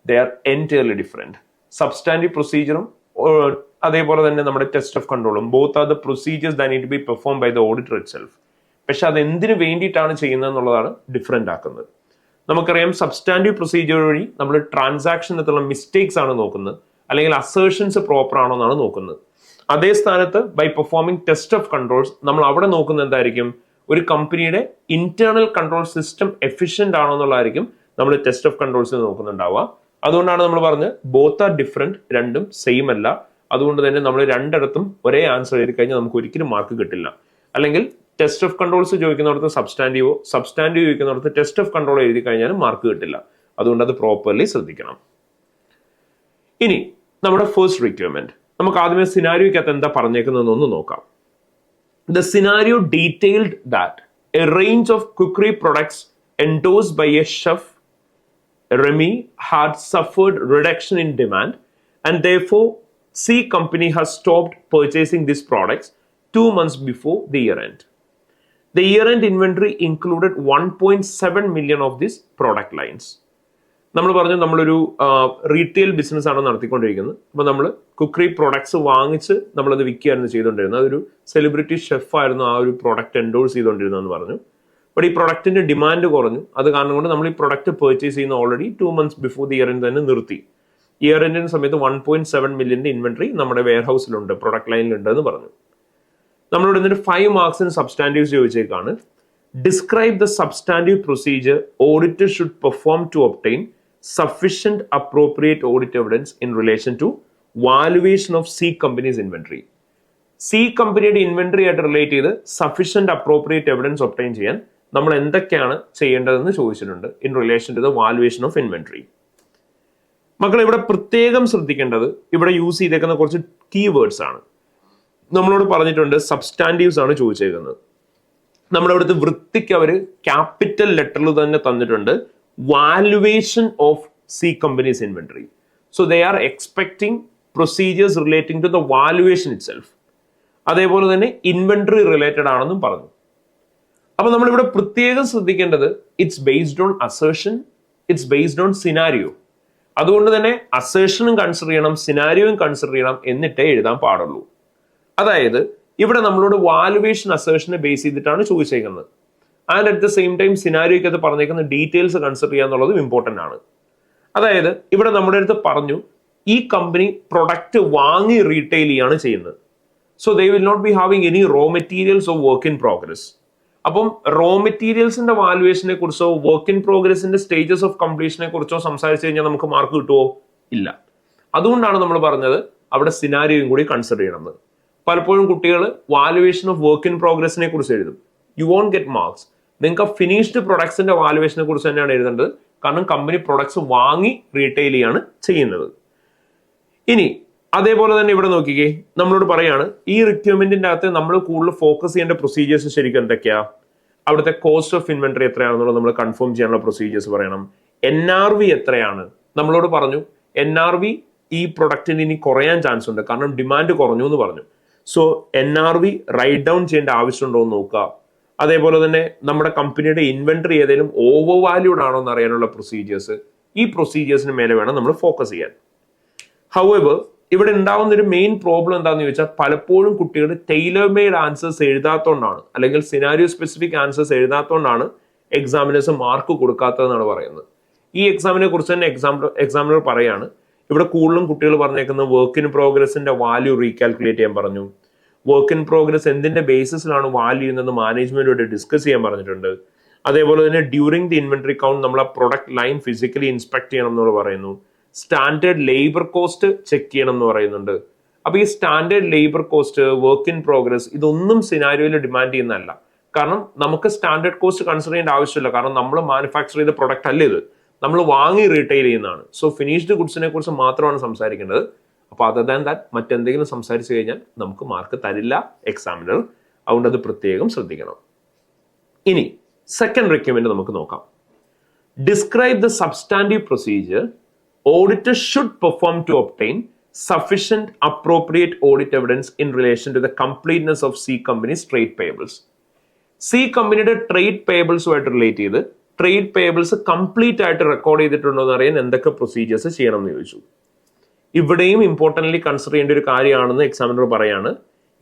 they are entirely different. Substantive പ്രൊസീജിയറും അതേപോലെ തന്നെ നമ്മുടെ ടെസ്റ്റ് ഓഫ് കൺട്രോളും both are the procedures that need to be perform by the auditor itself. പക്ഷെ അത് എന്തിനു വേണ്ടിയിട്ടാണ് ചെയ്യുന്നത് എന്നുള്ളതാണ് ഡിഫറെന്റ് ആക്കുന്നത്. നമുക്കറിയാം സബ്സ്റ്റാൻറ്റീവ് പ്രൊസീജിയർ വഴി നമ്മൾ ട്രാൻസാക്ഷനകത്തുള്ള മിസ്റ്റേക്സ് ആണ് നോക്കുന്നത്, അല്ലെങ്കിൽ അസേർഷൻസ് പ്രോപ്പർ ആണോ എന്നാണ് നോക്കുന്നത്. അതേ സ്ഥാനത്ത് by performing test of controls നമ്മൾ അവിടെ നോക്കുന്നത് എന്തായിരിക്കും, ഒരു കമ്പനിയുടെ ഇന്റേണൽ കൺട്രോൾ സിസ്റ്റം എഫിഷ്യന്റ് ആണോ എന്നുള്ളതായിരിക്കും നമ്മൾ ടെസ്റ്റ് ഓഫ് കൺട്രോൾസ് നോക്കുന്നുണ്ടാവുക. അതുകൊണ്ടാണ് നമ്മൾ പറഞ്ഞത് ബോത്ത് ആർ ഡിഫറെന്റ്, രണ്ടും സെയിം അല്ല. അതുകൊണ്ട് തന്നെ നമ്മൾ രണ്ടിടത്തും ഒരേ ആൻസർ എഴുതി കഴിഞ്ഞാൽ നമുക്ക് ഒരിക്കലും മാർക്ക് കിട്ടില്ല. അല്ലെങ്കിൽ ടെസ്റ്റ് ഓഫ് കൺട്രോൾസ് ചോദിക്കുന്നിടത്ത് സബ്സ്റ്റാൻറ്റീവ് ചോദിക്കുന്നിടത്ത് ടെസ്റ്റ് ഓഫ് കൺട്രോൾ എഴുതി കഴിഞ്ഞാലും മാർക്ക് കിട്ടില്ല. അതുകൊണ്ട് അത് പ്രോപ്പർലി ശ്രദ്ധിക്കണം. ഇനി നമ്മുടെ ഫസ്റ്റ് റിക്വയർമെന്റ്, നമുക്ക് ആദ്യമേ സിനാരിയോക്കകത്ത് എന്താ പറഞ്ഞേക്കുന്നതെന്ന് നോക്കാം. The scenario detailed that A range of cookery products endorsed by a chef Remy had suffered reduction in demand and therefore C company has stopped purchasing these products 2 months before the year end. The year end inventory included 1.7 million of these product lines. നമ്മൾ പറഞ്ഞു നമ്മളൊരു retail business ആണ് നടത്തിക്കൊണ്ടിരിക്കുന്നത്. അപ്പോൾ നമ്മൾ cookery products വാങ്ങിച്ച് നമ്മളത് വിൽക്കുകയായിരുന്നു ചെയ്തുകൊണ്ടിരുന്നത്. അതൊരു സെലിബ്രിറ്റി ഷെഫായിരുന്നു ആ ഒരു പ്രൊഡക്റ്റ് എൻഡോഴ്സ് ചെയ്തുകൊണ്ടിരുന്നതെന്ന് പറഞ്ഞു. ബട്ട് ഈ പ്രൊഡക്റ്റിന്റെ ഡിമാൻഡ് കുറഞ്ഞു. അത് കാരണം കൊണ്ട് നമ്മൾ ഈ പ്രൊഡക്റ്റ് പർച്ചേസ് ചെയ്യുന്ന already 2 months before the year end തന്നെ നിർത്തി. ഇയർ എൻഡിന്റെ സമയത്ത് 1.7 million ഇൻവെന്ററി നമ്മുടെ വെയർ ഹൗസിലുണ്ട്, പ്രൊഡക്റ്റ് ലൈനിലുണ്ട് എന്ന് പറഞ്ഞു. നമ്മളോട് എന്നിട്ട് 5 മാർക്സിന് സബ്സ്റ്റാൻറ്റീവ്സ് ചോദിച്ചേക്കാണ്. Describe the substantive procedure auditor should perform to obtain sufficient appropriate audit evidence in relation to valuation of C company's inventory. C കമ്പനിയുടെ ഇൻവെന്ററി ആയിട്ട് റിലേറ്റ് ചെയ്ത് സഫിഷ്യന്റ് അപ്രോപ്രിയേറ്റ് എവിഡൻസ് ഒബ്റ്റെയിൻ ചെയ്യാൻ നമ്മൾ എന്തൊക്കെയാണ് ചെയ്യേണ്ടതെന്ന് ചോദിച്ചിട്ടുണ്ട് in relation to the valuation of inventory. മക്കൾ ഇവിടെ പ്രത്യേകം ശ്രദ്ധിക്കേണ്ടത് ഇവിടെ യൂസ് ചെയ്തേക്കുന്ന കുറച്ച് കീവേഡ്സ് ആണ്. നമ്മളോട് പറഞ്ഞിട്ടുണ്ട് സബ്സ്റ്റാൻറ്റീവ്സ് ആണ് ചോദിച്ചേക്കുന്നത്. നമ്മുടെ അവിടുത്തെ വൃത്തിക്ക് അവർ ക്യാപിറ്റൽ ലെറ്ററിൽ തന്നെ തന്നിട്ടുണ്ട് valuation of C company's inventory. So they are expecting procedures relating to the valuation itself. അതേപോലെ തന്നെ ഇൻവെന്ററി റിലേറ്റഡ് ആണെന്നും പറഞ്ഞു. അപ്പൊ നമ്മളിവിടെ പ്രത്യേകം ശ്രദ്ധിക്കേണ്ടത് it's based on assertion, it's based on scenario. അതുകൊണ്ട് തന്നെ അസേർഷനും കൺസിഡർ ചെയ്യണം, സിനാരിയോയും കൺസിഡർ ചെയ്യണം, എന്നിട്ടേ എഴുതാൻ പാടുള്ളൂ. അതായത് ഇവിടെ നമ്മളോട് വാലുവേഷൻ അസേർഷനെ ബേസ് ചെയ്തിട്ടാണ് ചോദിച്ചേക്കുന്നത്. And at the same time സിനാരിയോയ്ക്കകത്ത് പറഞ്ഞേക്കുന്ന ഡീറ്റെയിൽസ് കൺസിഡർ ചെയ്യുക എന്നുള്ളതും ഇമ്പോർട്ടന്റ് ആണ്. അതായത് ഇവിടെ നമ്മുടെ അടുത്ത് പറഞ്ഞു ഈ കമ്പനി പ്രൊഡക്റ്റ് വാങ്ങി റീറ്റെയിൽ ചെയ്യാണ് ചെയ്യുന്നത്. So they will not be having any raw materials of work in progress. അപ്പം റോ മെറ്റീരിയൽസിന്റെ വാലുവേഷനെ കുറിച്ചോ വർക്ക് ഇൻ പ്രോഗ്രസിന്റെ സ്റ്റേജസ് ഓഫ് കംപ്ലീഷനെ കുറിച്ചോ സംസാരിച്ചു കഴിഞ്ഞാൽ നമുക്ക് മാർക്ക് കിട്ടുമോ? ഇല്ല. അതുകൊണ്ടാണ് നമ്മൾ പറഞ്ഞത് അവിടെ സിനാരിയോയും കൂടി കൺസിഡർ ചെയ്യണമെന്ന്. പലപ്പോഴും കുട്ടികൾ വാലുവേഷൻ ഓഫ് വർക്ക് ഇൻ പ്രോഗ്രസിനെ കുറിച്ച് എഴുതും. You won't get marks. നിങ്ങൾക്ക് ഫിനിഷ്ഡ് പ്രൊഡക്ട്സിന്റെ വാലുവേഷനെ കുറിച്ച് തന്നെയാണ് എഴുതേണ്ടത്. കാരണം കമ്പനി പ്രൊഡക്ട്സ് വാങ്ങി റീറ്റെയിൽ ചെയ്യാണ് ചെയ്യുന്നത്. ഇനി അതേപോലെ തന്നെ ഇവിടെ നോക്കിക്കേ, നമ്മളോട് പറയാണ് ഈ റിക്വയർമെന്റിന്റെ അകത്ത് നമ്മൾ കൂടുതൽ ഫോക്കസ് ചെയ്യേണ്ട പ്രൊസീജിയേഴ്സ് ശരിക്കും എന്തൊക്കെയാ? അവിടുത്തെ കോസ്റ്റ് ഓഫ് ഇൻവെന്ററി എത്രയാണെന്നുള്ളത് നമ്മൾ കൺഫേം ചെയ്യാനുള്ള പ്രൊസീജിയേഴ്സ് പറയണം. NRV എത്രയാണ്? നമ്മളോട് പറഞ്ഞു NRV ഈ പ്രൊഡക്റ്റിന് ഇനി കുറയാൻ ചാൻസ് ഉണ്ട്, കാരണം ഡിമാൻഡ് കുറഞ്ഞു എന്ന് പറഞ്ഞു. സോ NRV റൈറ്റ് ഡൗൺ ചെയ്യേണ്ട ആവശ്യമുണ്ടോ എന്ന് നോക്കുക. അതേപോലെ തന്നെ നമ്മുടെ കമ്പനിയുടെ ഇൻവെന്ററി ഏതെങ്കിലും ഓവർ വാല്യൂഡ് ആണോ എന്ന് അറിയാനുള്ള പ്രൊസീജിയേഴ്സ്, ഈ പ്രൊസീജിയേഴ്സിന് മേലെ വേണം നമ്മൾ ഫോക്കസ് ചെയ്യാൻ. ഹൗഎവർ ഇവിടെ ഉണ്ടാവുന്ന ഒരു മെയിൻ പ്രോബ്ലം എന്താണെന്ന് ചോദിച്ചാൽ പലപ്പോഴും കുട്ടികൾ ടൈലർ മെയ്ഡ് ആൻസേഴ്സ് എഴുതാത്തോണ്ടാണ്, അല്ലെങ്കിൽ സിനാരിയോ സ്പെസിഫിക് ആൻസേഴ്സ് എഴുതാത്തോണ്ടാണ് എക്സാമിനേഴ്സ് മാർക്ക് കൊടുക്കാത്തതെന്നാണ് പറയുന്നത്. ഈ എക്സാമിനെ കുറിച്ച് തന്നെ എക്സാമിനർ പറയാണ് ഇവിടെ കൂടുതലും കുട്ടികൾ പറഞ്ഞേക്കുന്നത് വർക്ക് ഇൻ പ്രോഗ്രസിന്റെ വാല്യൂ റീകാൽക്കുലേറ്റ് ചെയ്യാൻ പറഞ്ഞു. വർക്ക് ഇൻ പ്രോഗ്രസ് എന്തിന്റെ ബേസിസിലാണ് വാല്യൂ ചെയ്യുന്നത് മാനേജ്മെന്റോട് ഡിസ്കസ് ചെയ്യാൻ പറഞ്ഞിട്ടുണ്ട്. അതേപോലെ തന്നെ ഡ്യൂറിംഗ് ദി ഇൻവെന്ററി കൗണ്ട് നമ്മൾ ആ പ്രൊഡക്റ്റ് ലൈൻ ഫിസിക്കലി ഇൻസ്പെക്ട് ചെയ്യണം എന്ന് പറയുന്നു. സ്റ്റാൻഡേർഡ് ലേബർ കോസ്റ്റ് ചെക്ക് ചെയ്യണം എന്ന് പറയുന്നുണ്ട്. അപ്പൊ ഈ standard labour cost, work in progress, ഇതൊന്നും സിനാരിയോയിൽ ഡിമാൻഡ് ചെയ്യുന്നതല്ല. കാരണം നമുക്ക് സ്റ്റാൻഡേർഡ് കോസ്റ്റ് കൺസിഡർ ചെയ്യേണ്ട ആവശ്യമില്ല. കാരണം നമ്മൾ മാനുഫാക്ചർ ചെയ്ത പ്രൊഡക്റ്റ് അല്ല ഇത്, നമ്മൾ വാങ്ങി റീറ്റെയിൽ ചെയ്യുന്നതാണ്. സോ ഫിനിഷ്ഡ് ഗുഡ്സിനെ കുറിച്ച് മാത്രമാണ് സംസാരിക്കേണ്ടത്. അപ്പൊ അതർ ദാൻ ദാറ്റ് മറ്റെന്തെങ്കിലും സംസാരിച്ചു കഴിഞ്ഞാൽ നമുക്ക് മാർക്ക് തരില്ല എക്സാമിനർ. അതുകൊണ്ട് അത് പ്രത്യേകം ശ്രദ്ധിക്കണം. ഇനി സെക്കൻഡ് റിക്വയർമെന്റ് നമുക്ക് നോക്കാം. Describe the substantive procedure auditors should perform to obtain sufficient appropriate audit evidence in relation to the completeness of C company's trade payables. C കമ്പനിയുടെ ട്രേഡ് പേയബിൾസുമായിട്ട് റിലേറ്റ് ചെയ്ത് ട്രേഡ് പേയബിൾസ് കംപ്ലീറ്റ് ആയിട്ട് record ചെയ്തിട്ടുണ്ടോ എന്ന് അറിയാൻ എന്തൊക്കെ procedures ചെയ്യണം എന്ന് ചോദിച്ചു. ഇവിടെയും ഇമ്പോർട്ടൻ്റ്ലി കൺസിഡർ ചെയ്യേണ്ട ഒരു കാര്യമാണെന്ന് എക്സാമിനർ പറയാണ്.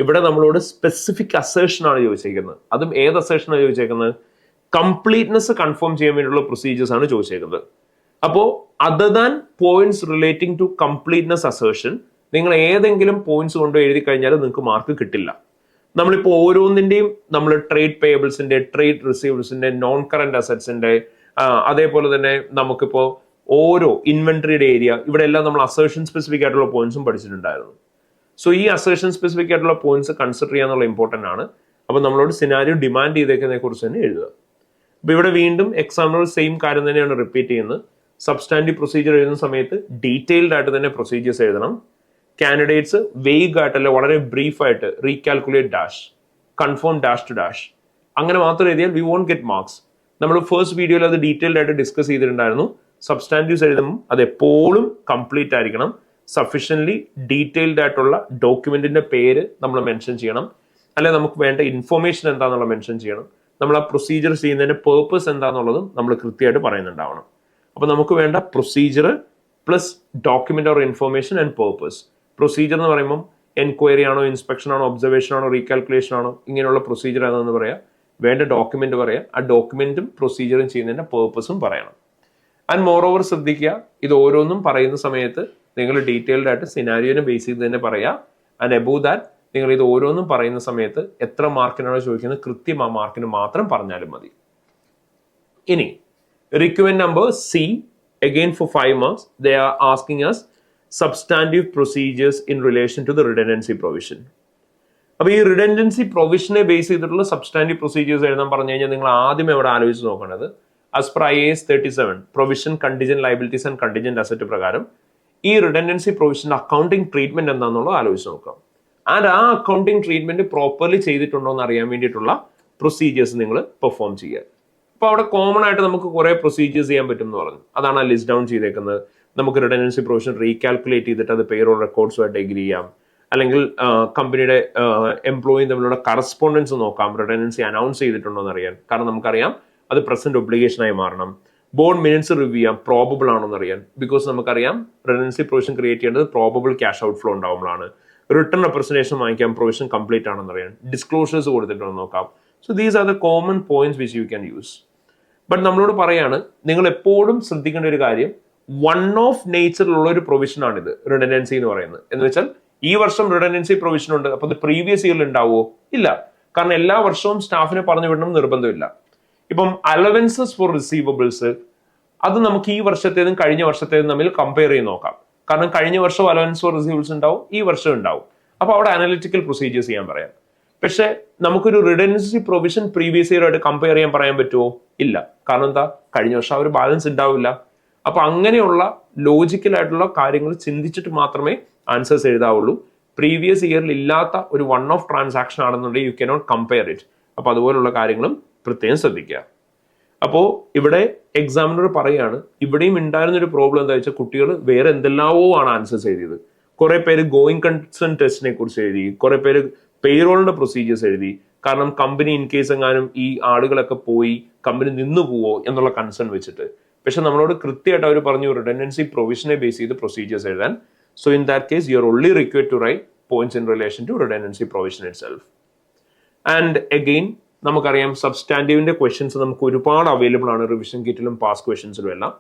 ഇവിടെ നമ്മളോട് സ്പെസിഫിക് അസേർഷൻ ആണ് ചോദിച്ചേക്കുന്നത്. അതും ഏത് അസേർഷനാണ് ചോദിച്ചേക്കുന്നത്? കംപ്ലീറ്റ്നെസ് കൺഫേം ചെയ്യാൻ വേണ്ടിയുള്ള പ്രൊസീജിയേഴ്സ് ആണ് ചോദിച്ചേക്കുന്നത്. അപ്പോൾ other than points relating to completeness assertion നിങ്ങൾ ഏതെങ്കിലും പോയിന്റ്സ് കൊണ്ട് എഴുതി കഴിഞ്ഞാൽ നിങ്ങൾക്ക് മാർക്ക് കിട്ടില്ല. നമ്മളിപ്പോൾ ഓരോന്നിന്റെയും നമ്മൾ ട്രേഡ് പേയബിൾസിന്റെ, ട്രേഡ് റിസീവ്സിന്റെ, നോൺ കറന്റ് അസറ്റ്സിന്റെ, അതേപോലെ തന്നെ നമുക്കിപ്പോൾ ഓരോ ഇൻവെന്ററിയുടെ ഏരിയ, ഇവിടെ എല്ലാം നമ്മൾ അസേർഷൻ സ്പെസിഫിക് ആയിട്ടുള്ള പോയിന്റ്സും പഠിച്ചിട്ടുണ്ടായിരുന്നു. സോ ഈ അസേർഷൻ സ്പെസിഫിക് ആയിട്ടുള്ള പോയിന്റ്സ് കൺസിഡർ ചെയ്യാന്നുള്ള ഇമ്പോർട്ടന്റ് ആണ്. അപ്പൊ നമ്മളോട് സിനാരിയോ ഡിമാൻഡ് ചെയ്തേക്കുന്നതിനെ കുറിച്ച് തന്നെ എഴുതുക. അപ്പൊ ഇവിടെ വീണ്ടും എക്സാമിനർ സെയിം കാര്യം തന്നെയാണ് റിപ്പീറ്റ് ചെയ്യുന്നത്. സബ്സ്റ്റാൻറ്റീവ് പ്രൊസീജിയർ എഴുതുന്ന സമയത്ത് ഡീറ്റെയിൽഡ് ആയിട്ട് തന്നെ പ്രൊസീജിയേഴ്സ് എഴുതണം. കാൻഡിഡേറ്റ്സ് വെയ്ഗ് ആയിട്ടല്ല, വളരെ ബ്രീഫ് ആയിട്ട് recalculate dash, confirm dash to dash, അങ്ങനെ മാത്രം എഴുതിയാൽ വി വോണ്ട് ഗെറ്റ് മാർക്സ്. നമ്മൾ ഫസ്റ്റ് വീഡിയോയിൽ അത് ഡീറ്റെയിൽഡ് ആയിട്ട് ഡിസ്കസ് ചെയ്തിട്ടുണ്ടായിരുന്നു. സബ്സ്റ്റാൻറ്റീവ്സ് എഴുതുമ്പോൾ അത് എപ്പോഴും കംപ്ലീറ്റ് ആയിരിക്കണം. സഫീഷ്യൻ്റ്ലി ഡീറ്റെയിൽഡ് ആയിട്ടുള്ള ഡോക്യുമെന്റിന്റെ പേര് നമ്മൾ മെൻഷൻ ചെയ്യണം. അല്ലെ നമുക്ക് വേണ്ട ഇൻഫർമേഷൻ എന്താണെന്നുള്ള മെൻഷൻ ചെയ്യണം. നമ്മൾ ആ പ്രൊസീജിയർ ചെയ്യുന്നതിന്റെ പേർപ്പസ് എന്താണെന്നുള്ളതും നമ്മൾ കൃത്യമായിട്ട് പറയുന്നുണ്ടാവണം. അപ്പൊ നമുക്ക് വേണ്ട procedure plus document or information and purpose. Procedure എന്ന് പറയുമ്പോൾ എൻക്വയറി ആണോ, ഇൻസ്പെക്ഷൻ ആണോ, ഒബ്സർവേഷൻ ആണോ, റീകാൽക്കുലേഷൻ ആണോ, ഇങ്ങനെയുള്ള പ്രൊസീജിയർ ആണെന്ന് പറയാം. വേണ്ട ഡോക്യുമെന്റ് പറയാം. ആ ഡോക്യുമെന്റും പ്രൊസീജിയറും ചെയ്യുന്നതിന്റെ പേർപ്പസും പറയണം. ആൻഡ് മോർ ഓവർ ശ്രദ്ധിക്കുക, ഇത് ഓരോന്നും പറയുന്ന സമയത്ത് നിങ്ങൾ ഡീറ്റെയിൽഡ് ആയിട്ട് സിനാരിയോനെ ബേസ് ചെയ്ത് തന്നെ പറയാം. ആൻഡ് എബോവ് ദാറ്റ് നിങ്ങൾ ഇത് ഓരോന്നും പറയുന്ന സമയത്ത് എത്ര മാർക്കിനാണോ ചോദിക്കുന്നത് കൃത്യം ആ മാർക്കിന് മാത്രം പറഞ്ഞാലും മതി. ഇനി requirement number C, again for 5 marks, they are asking us substantive procedures in relation to the redundancy provision. അപ്പൊ ഈ റിഡൻഡൻസി പ്രൊവിഷനെ ബേസ് ചെയ്തിട്ടുള്ള സബ്സ്റ്റാൻറ്റീവ് പ്രൊസീജിയേഴ്സ് എഴുതാൻ പറഞ്ഞു കഴിഞ്ഞാൽ നിങ്ങൾ ആദ്യം എവിടെ ആലോചിച്ച് നോക്കേണ്ടത്, as per IAS 37 provision contingent liabilities and contingent asset പ്രകാരം ഈ റിഡൻഡൻസി പ്രൊവിഷന്റെ അക്കൗണ്ടിങ് ട്രീറ്റ്മെന്റ് എന്താണെന്നുള്ളത് ആലോചിച്ച് നോക്കാം. ആൻഡ് ആ അക്കൗണ്ടിങ് ട്രീറ്റ്മെന്റ് പ്രോപ്പർലി ചെയ്തിട്ടുണ്ടോ എന്ന് അറിയാൻ വേണ്ടിയിട്ടുള്ള പ്രൊസീജിയേഴ്സ് നിങ്ങൾ പെർഫോം ചെയ്യുക. അപ്പൊ അവിടെ കോമൺ ആയിട്ട് നമുക്ക് കുറെ പ്രൊസീജിയേഴ്സ് ചെയ്യാൻ പറ്റും എന്ന് പറഞ്ഞു. അതാണ് ആ ലിസ്റ്റ് ഡൗൺ ചെയ്തേക്കുന്നത്. നമുക്ക് റിഡൻഡൻസി പ്രൊവിഷൻ റീകാൽക്കുലേറ്റ് ചെയ്തിട്ട് അത് പേറോൾ റെക്കോർഡ്സുമായിട്ട് എഗ്രി ചെയ്യാം. അല്ലെങ്കിൽ കമ്പനിയുടെ എംപ്ലോയിയും തമ്മിലുള്ള കറസ്പോണ്ടൻസ് നോക്കാം, റിഡൻഡൻസി അനൗൺസ് ചെയ്തിട്ടുണ്ടോ എന്ന് അറിയാൻ. കാരണം നമുക്കറിയാം അത് പ്രസന്റ് ഒബ്ലിഗേഷനായി മാറണം. ബോർഡ് മിനിറ്റ്സ് റിവ്യൂ ചെയ്യാം, പ്രോബബിൾ ആണോ എന്ന് അറിയാൻ. ബിക്കോസ് നമുക്കറിയാം റിഡൻഡൻസി പ്രൊവിഷൻ ക്രിയേറ്റ് ചെയ്യേണ്ടത് പ്രോബബിൾ ക്യാഷ് ഔട്ട് ഫ്ലോ ഉണ്ടാവുമ്പോഴാണ്. റിട്ടേൺ റെപ്രസെന്റേഷൻ വാങ്ങിക്കാം, പ്രൊവിഷൻ കംപ്ലീറ്റ് ആണെന്ന് അറിയാൻ. ഡിസ്ക്ലോഷേഴ്സ് കൊടുത്തിട്ടുണ്ടോ നോക്കാം. So these are the common points which you can use. But നമ്മളോട് പറയാണ്, നിങ്ങൾ എപ്പോഴും ശ്രദ്ധിക്കേണ്ട ഒരു കാര്യം, വൺ ഓഫ് നേച്ചറിലുള്ള ഒരു പ്രൊവിഷൻ ആണിത് റിഡൻഡൻസി എന്ന് പറയുന്നത്. എന്ന് വെച്ചാൽ ഈ വർഷം റിഡൻഡൻസി പ്രൊവിഷൻ ഉണ്ട്, അപ്പൊ അത് പ്രീവിയസ് ഇയറിൽ ഉണ്ടാവുമോ? ഇല്ല. കാരണം എല്ലാ വർഷവും സ്റ്റാഫിനെ പറഞ്ഞു വിടണം നിർബന്ധമില്ല. ഇപ്പം അലവൻസസ് ഫോർ റിസീവബിൾസ്, അത് നമുക്ക് ഈ വർഷത്തേതും കഴിഞ്ഞ വർഷത്തേതും തമ്മിൽ കമ്പയർ ചെയ്ത് നോക്കാം. കാരണം കഴിഞ്ഞ വർഷം അലവൻസ് ഫോർ റിസീവബിൾസ് ഉണ്ടാവും, ഈ വർഷം ഉണ്ടാവും. അപ്പൊ അവിടെ അനലിറ്റിക്കൽ പ്രൊസീജിയേഴ്സ് ചെയ്യാൻ പറയാം. പക്ഷെ നമുക്കൊരു റിഡൻഡൻസി പ്രൊവിഷൻ പ്രീവിയസ് ഇയർ ആയിട്ട് കമ്പയർ ചെയ്യാൻ പറയാൻ പറ്റുമോ? ഇല്ല. കാരണം എന്താ? കഴിഞ്ഞ വർഷം ആ ഒരു ബാലൻസ് ഉണ്ടാവില്ല. അപ്പൊ അങ്ങനെയുള്ള ലോജിക്കലായിട്ടുള്ള കാര്യങ്ങൾ ചിന്തിച്ചിട്ട് മാത്രമേ ആൻസേഴ്സ് എഴുതാവുള്ളൂ. പ്രീവിയസ് ഇയറിൽ ഇല്ലാത്ത ഒരു വൺ ഓഫ് ട്രാൻസാക്ഷൻ ആണെന്നുണ്ടെങ്കിൽ യു കനോട്ട് കമ്പയർ ഇറ്റ്. അപ്പൊ അതുപോലുള്ള കാര്യങ്ങളും പ്രത്യേകം ശ്രദ്ധിക്കുക. അപ്പോ ഇവിടെ എക്സാമിനർ പറയാണ്, ഇവിടെയും ഉണ്ടായിരുന്ന ഒരു പ്രോബ്ലം എന്താ വെച്ചാൽ കുട്ടികൾ വേറെ എന്തെല്ലാമോ ആണ് ആൻസേഴ്സ് എഴുതിയത്. കുറെ പേര് ഗോയിങ് കൺസേൺ ടെസ്റ്റിനെ കുറിച്ച് എഴുതി, കുറെ പേര് പേറോളിന്റെ പ്രൊസീജിയേഴ്സ് എഴുതി. കാരണം കമ്പനി ഇൻ കേസ് എങ്ങാനും ഈ ആളുകളൊക്കെ പോയി കമ്പനി നിന്നു പോവോ എന്നുള്ള കൺസേൺ വെച്ചിട്ട്. പക്ഷെ നമ്മളോട് കൃത്യമായിട്ട് അവർ പറഞ്ഞു റിഡൻഡൻസി പ്രൊവിഷനെ ബേസ് ചെയ്ത് പ്രൊസീജിയേഴ്സ് എഴുതാൻ. So in that case you are only required to write points in relation to redundancy provision itself. And again നമുക്കറിയാം സബ്സ്റ്റാൻറ്റീവിന്റെ ക്വസ്റ്റ്യൻസ് നമുക്ക് ഒരുപാട് അവൈലബിൾ ആണ് റിവിഷൻ കിറ്റിലും പാസ്റ്റ് ക്വസ്റ്റ്യൻസിലും എല്ലാം.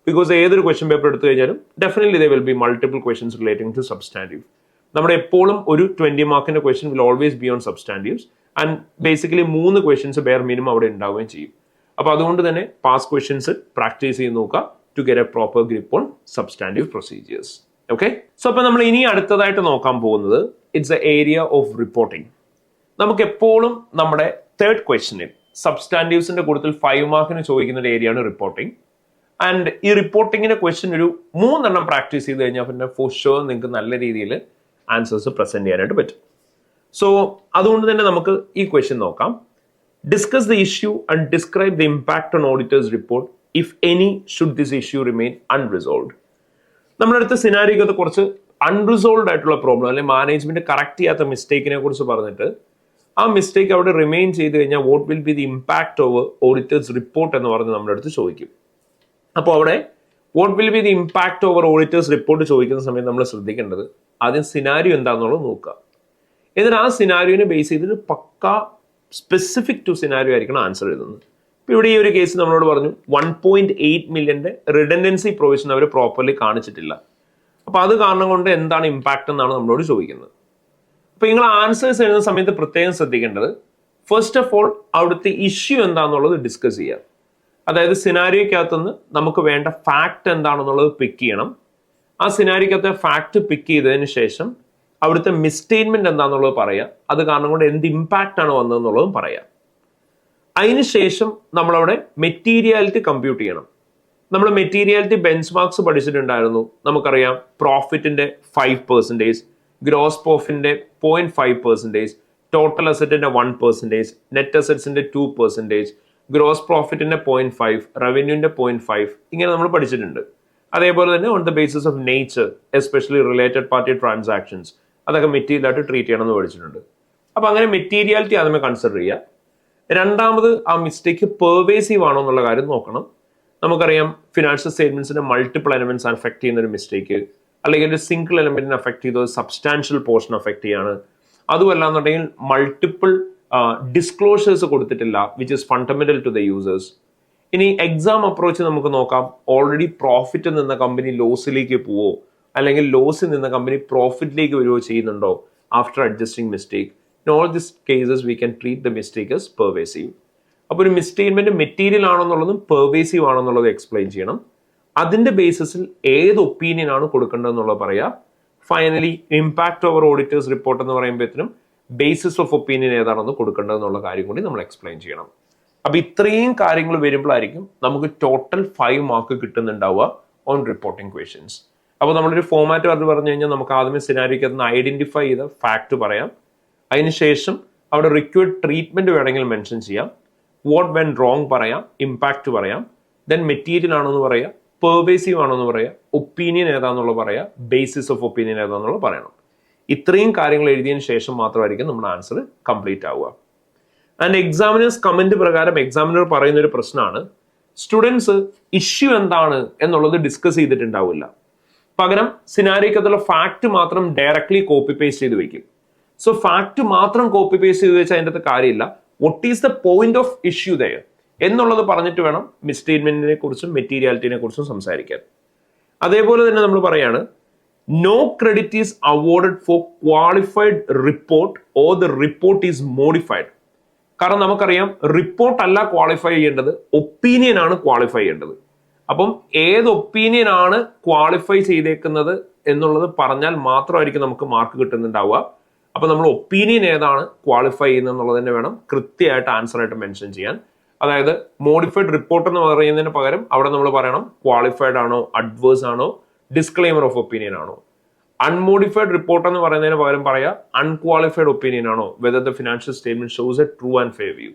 ബിക്കോസ് ഏതൊരു ക്വസ്റ്റ്യൻ പേപ്പർ എടുത്തു കഴിഞ്ഞാലും definitely they will be multiple questions relating to substantive. നമ്മുടെ എപ്പോഴും ഒരു 20 മാർക്കിന്റെ question will always be on substantives. And basically 3 questions bare minimum അവിടെ ഉണ്ടാവുകയും ചെയ്യും. അപ്പൊ അതുകൊണ്ട് തന്നെ പാസ്റ്റ് ക്വസ്റ്റ്യൻസ് പ്രാക്ടീസ് ചെയ്ത് നോക്കുക to get a proper grip on substantive procedures. Okay, so അപ്പൊ നമ്മൾ ഇനി അടുത്തതായിട്ട് നോക്കാൻ പോകുന്നത് it's a area of reporting. നമുക്ക് എപ്പോഴും നമ്മുടെ തേർഡ് ക്വസ്റ്റ്യനിൽ സബ്സ്റ്റാൻറ്റീവ്സിന്റെ കൂട്ടത്തിൽ 5 മാർക്കിന് ചോദിക്കുന്ന ഒരു ഏരിയയാണ് റിപ്പോർട്ടിംഗ്. ആൻഡ് ഈ റിപ്പോർട്ടിങ്ങിന്റെ ക്വസ്റ്റ്യൻ ഒരു 3 പ്രാക്ടീസ് ചെയ്ത് കഴിഞ്ഞാൽ പിന്നെ ഫോർ ഷുവർ നിങ്ങൾക്ക് നല്ല രീതിയിൽ ആൻസേഴ്സ് പ്രസന്റ് ചെയ്യാനായിട്ട് പറ്റും. സോ അതുകൊണ്ട് തന്നെ നമുക്ക് ഈ ക്വസ്റ്റ്യൻ നോക്കാം. Discuss the issue and describe the impact on auditors report if any should this issue remain unresolved. നമ്മുടെ അടുത്ത സിനാരിയോക്കകത്ത് കുറച്ച് അൺറിസോൾവ്ഡ് ആയിട്ടുള്ള പ്രോബ്ലം അല്ലെങ്കിൽ മാനേജ്മെന്റ് കറക്റ്റ് ചെയ്യാത്ത മിസ്റ്റേക്കിനെ കുറിച്ച് പറഞ്ഞിട്ട് ആ മിസ്റ്റേക്ക് അവിടെ റിമെയിൻ ചെയ്ത് കഴിഞ്ഞാൽ what will be the impact over auditors report എന്ന് പറഞ്ഞ് നമ്മുടെ അടുത്ത് ചോദിക്കും. അപ്പോൾ അവിടെ what will be the impact over auditors report ചോദിക്കുന്ന സമയത്ത് നമ്മൾ ശ്രദ്ധിക്കേണ്ടത് ആദ്യം സിനാരിയോ എന്താണെന്നുള്ളത് നോക്കുക. എന്നിട്ട് ആ സിനാരിയോനെ ബേസ് ചെയ്തിട്ട് പക്ക സ്പെസിഫിക് ടു സിനാരിയോ ആയിരിക്കണം ആൻസർ എഴുതുന്നത്. ഇപ്പൊ ഇവിടെ ഈ ഒരു കേസ് നമ്മളോട് പറഞ്ഞു 1.8 മില്യന്റെ റിഡൻഡൻസി പ്രൊവിഷൻ അവർ പ്രോപ്പർലി കാണിച്ചിട്ടില്ല. അപ്പൊ അത് കാരണം കൊണ്ട് എന്താണ് ഇമ്പാക്ട് എന്നാണ് നമ്മളോട് ചോദിക്കുന്നത്. അപ്പൊ നിങ്ങൾ ആൻസേഴ്സ് എഴുതുന്ന സമയത്ത് പ്രത്യേകം ശ്രദ്ധിക്കേണ്ടത് ഫസ്റ്റ് ഓഫ് ഓൾ അവിടുത്തെ ഇഷ്യൂ എന്താണെന്നുള്ളത് ഡിസ്കസ് ചെയ്യുക. അതായത് സിനാരിയോക്കകത്തുനിന്ന് നമുക്ക് വേണ്ട ഫാക്ട് എന്താണെന്നുള്ളത് പിക്ക് ചെയ്യണം. ആ സിനാരിയോക്കകത്തെ ഫാക്ട് പിക്ക് ചെയ്തതിന് ശേഷം അവിടുത്തെ മിസ്റ്റേറ്റ്മെന്റ് എന്താണെന്നുള്ളത് പറയാം. അത് കാരണം കൊണ്ട് എന്ത് ഇമ്പാക്റ്റ് ആണ് വന്നതെന്നുള്ളതും പറയാം. അതിനുശേഷം നമ്മളവിടെ മെറ്റീരിയാലിറ്റി കമ്പ്യൂട്ട് ചെയ്യണം. നമ്മൾ മെറ്റീരിയാലിറ്റി ബെഞ്ച് മാർക്സ് പഠിച്ചിട്ടുണ്ടായിരുന്നു. നമുക്കറിയാം പ്രോഫിറ്റിന്റെ 5%, ഗ്രോസ് പ്രോഫിറ്റിന്റെ 0.5%, ടോട്ടൽ അസറ്റിന്റെ 1%, നെറ്റ് അസറ്റ്സിന്റെ 2%, ഗ്രോസ് പ്രോഫിറ്റിന്റെ 0.5, റവന്യൂന്റെ 0.5, ഇങ്ങനെ നമ്മൾ പഠിച്ചിട്ടുണ്ട്. അതേപോലെ തന്നെ on the basis of nature especially related party transactions അതൊക്കെ മെറ്റീരിയൽ ആയിട്ട് ട്രീറ്റ് ചെയ്യണം എന്ന് പഠിച്ചിട്ടുണ്ട്. അപ്പൊ അങ്ങനെ മെറ്റീരിയാലിറ്റി ആദ്യമേ കൺസിഡർ ചെയ്യുക. രണ്ടാമത് ആ മിസ്റ്റേക്ക് പെർവേസീവ് ആണോ എന്നുള്ള കാര്യം നോക്കണം. നമുക്കറിയാം ഫിനാൻഷ്യൽ സ്റ്റേറ്റ്മെന്റ്സിന്റെ മൾട്ടിപ്പിൾ എലമെന്റ്സ് അഫക്ട് ചെയ്യുന്ന ഒരു മിസ്റ്റേക്ക്, അല്ലെങ്കിൽ ഒരു സിംഗിൾ എലമെന്റിനെ അഫക്ട് ചെയ്തത് സബ്സ്റ്റാൻഷ്യൽ പോർഷൻ അഫക്ട് ചെയ്യാണ്. അതുമല്ല എന്നുണ്ടെങ്കിൽ മൾട്ടിപ്പിൾ ഡിസ്ക്ലോഷേഴ്സ് കൊടുത്തിട്ടില്ല which is fundamental to the users. ഇനി എക്സാം അപ്രോച്ച് നമുക്ക് നോക്കാം. ഓൾറെഡി പ്രോഫിറ്റ് നിന്ന കമ്പനി ലോസിലേക്ക് പോവോ അല്ലെങ്കിൽ ലോസിൽ നിന്ന കമ്പനി പ്രോഫിറ്റിലേക്ക് വരുവോ ചെയ്യുന്നുണ്ടോ after adjusting mistake. In all this cases we can treat the mistake as pervasive. അപ്പോൾ ഒരു മിസ്റ്റേറ്റ്മെന്റ് മെറ്റീരിയൽ ആണെന്നുള്ളതും പെർവേസീവ് ആണെന്നുള്ളത് എക്സ്പ്ലെയിൻ ചെയ്യണം. അതിന്റെ ബേസിസിൽ ഏത് ഒപ്പീനിയൻ ആണ് കൊടുക്കേണ്ടതെന്നുള്ളത് പറയാം. Finally impact over auditors report എന്ന് പറയുമ്പോഴത്തേനും ബേസിസ് ഓഫ് ഒപ്പീനിയൻ ഏതാണെന്ന് കൊടുക്കേണ്ടതെന്നുള്ള കാര്യം കൂടി നമ്മൾ എക്സ്പ്ലെയിൻ ചെയ്യണം. അപ്പൊ ഇത്രയും കാര്യങ്ങൾ വരുമ്പോഴായിരിക്കും നമുക്ക് ടോട്ടൽ 5 മാർക്ക് കിട്ടുന്നുണ്ടാവുക ഓൺ റിപ്പോർട്ടിംഗ് ക്വസ്റ്റ്യൻസ്. അപ്പോൾ നമ്മളൊരു ഫോമാറ്റ് അത് പറഞ്ഞു കഴിഞ്ഞാൽ നമുക്ക് ആദ്യമേ സിനാരിയോക്ക് അതിന് ഐഡന്റിഫൈ ചെയ്ത ഫാക്ട് പറയാം. അതിനുശേഷം അവിടെ റിക്വയർഡ് ട്രീറ്റ്മെന്റ് വേണമെങ്കിൽ മെൻഷൻ ചെയ്യാം. വാട്ട് വെൻ റോങ് പറയാം, ഇമ്പാക്ട് പറയാം, ദെൻ മെറ്റീരിയൽ ആണെന്ന് പറയാം, പെർവേസീവ് ആണെന്ന് പറയാം, ഒപ്പീനിയൻ ഏതാണെന്നുള്ളത് പറയാം, ബേസിസ് ഓഫ് ഒപ്പീനിയൻ ഏതാണെന്നുള്ളത് പറയണം. ഇത്രയും കാര്യങ്ങൾ എഴുതിയതിനു ശേഷം മാത്രമായിരിക്കും നമ്മുടെ ആൻസർ കംപ്ലീറ്റ് ആവുക. ആൻഡ് എക്സാമിനേഴ്സ് കമന്റ് പ്രകാരം എക്സാമിനർ പറയുന്ന ഒരു പ്രശ്നമാണ്, സ്റ്റുഡൻസ് ഇഷ്യൂ എന്താണ് എന്നുള്ളത് ഡിസ്കസ് ചെയ്തിട്ടുണ്ടാവില്ല. പകരം സിനാരിയോക്കത്തുള്ള ഫാക്ട് മാത്രം ഡയറക്ട്ലി കോപ്പി പേസ്റ്റ് ചെയ്ത് വെക്കും. സോ ഫാക്ട് മാത്രം കോപ്പി പേസ്റ്റ് ചെയ്ത് വെച്ചാൽ അതിൻ്റെ അകത്ത് കാര്യമില്ല. What is the point of issue there എന്നുള്ളത് പറഞ്ഞിട്ട് വേണം മിസ്സ്റ്റേറ്റ്മെന്റിനെ കുറിച്ചും മെറ്റീരിയാലിറ്റിനെ കുറിച്ചും സംസാരിക്കാൻ. അതേപോലെ തന്നെ നമ്മൾ പറയാണ്, no credit is awarded for qualified report or the report is modified. കാരണം നമുക്കറിയാം റിപ്പോർട്ട് അല്ല ക്വാളിഫൈ ചെയ്യേണ്ടത്, ഒപ്പീനിയൻ ആണ് ക്വാളിഫൈ ചെയ്യേണ്ടത്. അപ്പം ഏത് ഒപ്പീനിയൻ ആണ് ക്വാളിഫൈ ചെയ്തേക്കുന്നത് എന്നുള്ളത് പറഞ്ഞാൽ മാത്രമായിരിക്കും നമുക്ക് മാർക്ക് കിട്ടുന്നുണ്ടാവുക. അപ്പൊ നമ്മൾ ഒപ്പീനിയൻ ഏതാണ് ക്വാളിഫൈ ചെയ്യുന്നത് എന്നുള്ളത് തന്നെ വേണം കൃത്യമായിട്ട് ആൻസർ ആയിട്ട് മെൻഷൻ ചെയ്യാൻ. അതായത് മോഡിഫൈഡ് റിപ്പോർട്ട് എന്ന് പറയുന്നതിന് പകരം അവിടെ നമ്മൾ പറയണം ക്വാളിഫൈഡ് ആണോ, അഡ്വേഴ്സ് ആണോ, ഡിസ്ക്ലെയിമർ ഓഫ് ഒപ്പീനിയൻ ആണോ. അൺമോഡിഫൈഡ് റിപ്പോർട്ട് എന്ന് പറയുന്നതിന് പകരം പറയാ അൺക്വാളിഫൈഡ് ഒപ്പീനിയൻ ആണോ, whether the financial statement shows A true and fair view.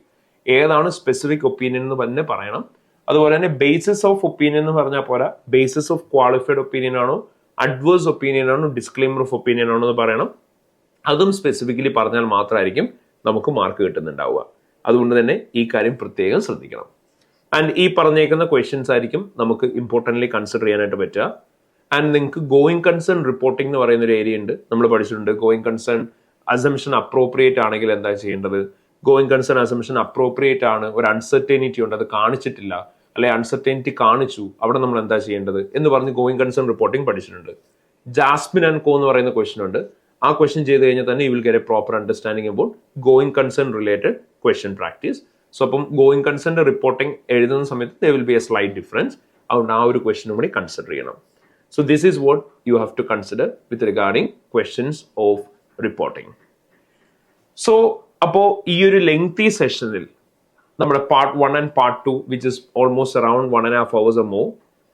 ഏതാണ് സ്പെസിഫിക് ഒപ്പീനിയൻ എന്ന് തന്നെ പറയണം. അതുപോലെ തന്നെ ബേസിസ് ഓഫ് ഒപ്പീനിയൻ എന്ന് പറഞ്ഞാൽ പോരാ, ബേസിസ് ഓഫ് ക്വാളിഫൈഡ് ഒപ്പീനിയൻ ആണോ, അഡ്വേഴ്സ് ഒപ്പീനിയൻ ആണോ, ഡിസ്ക്ലെയിമർ ഓഫ് ഒപ്പീനിയൻ ആണോ എന്ന് പറയണം. അതും സ്പെസിഫിക്കലി പറഞ്ഞാൽ മാത്രമായിരിക്കും നമുക്ക് മാർക്ക് കിട്ടുന്നുണ്ടാവുക. അതുകൊണ്ട് തന്നെ ഈ കാര്യം പ്രത്യേകം ശ്രദ്ധിക്കണം. ആൻഡ് ഈ പറഞ്ഞേക്കുന്ന ക്വസ്റ്റ്യൻസ് ആയിരിക്കും നമുക്ക് ഇമ്പോർട്ടൻ്റ്ലി കൺസിഡർ ചെയ്യാനായിട്ട് പറ്റുക. ആൻഡ് നിങ്ങൾക്ക് ഗോയിങ് കൺസേൺ റിപ്പോർട്ടിംഗ് എന്ന് പറയുന്ന ഒരു ഏരിയ ഉണ്ട്, നമ്മൾ പഠിച്ചിട്ടുണ്ട്. ഗോയിങ് കൺസേൺ അസംഷൻ അപ്രോപ്രിയേറ്റ് ആണെങ്കിൽ എന്താ ചെയ്യേണ്ടത്, ഗോയിങ് കൺസേൺ അസംഷൻ അപ്രോപ്രിയേറ്റ് ആണ്, ഒരു അൺസർട്ടനിറ്റി ഉണ്ട്, അത് കാണിച്ചിട്ടില്ല, അല്ലെ അൺസർട്ടനിറ്റി കാണിച്ചു, അവിടെ നമ്മൾ എന്താ ചെയ്യേണ്ടത് എന്ന് പറഞ്ഞ് ഗോയിങ് കൺസേൺ റിപ്പോർട്ടിംഗ് പഠിച്ചിട്ടുണ്ട്. ജാസ്മിൻ ആൻഡ് കോ എന്ന് പറയുന്ന ക്വസ്റ്റ്യൻ ഉണ്ട്. ആ ക്വസ്റ്റ്യൻ ചെയ്ത് കഴിഞ്ഞാൽ തന്നെ you will get a proper understanding about going concern related question practice. So അപ്പം ഗോയിങ് കൺസേണിന്റെ റിപ്പോർട്ടിംഗ് എഴുതുന്ന സമയത്ത് there will be a slight difference. അതുകൊണ്ട് ആ ഒരു ക്വസ്റ്റ്യനും കൂടി കൺസിഡർ ചെയ്യണം. So this is what you have to consider with regarding questions of reporting. So അപ്പോൾ ഈ ഒരു ലെങ്തി സെഷനിൽ നമ്മുടെ part 1 and part 2 which is almost around 1.5 hours or more,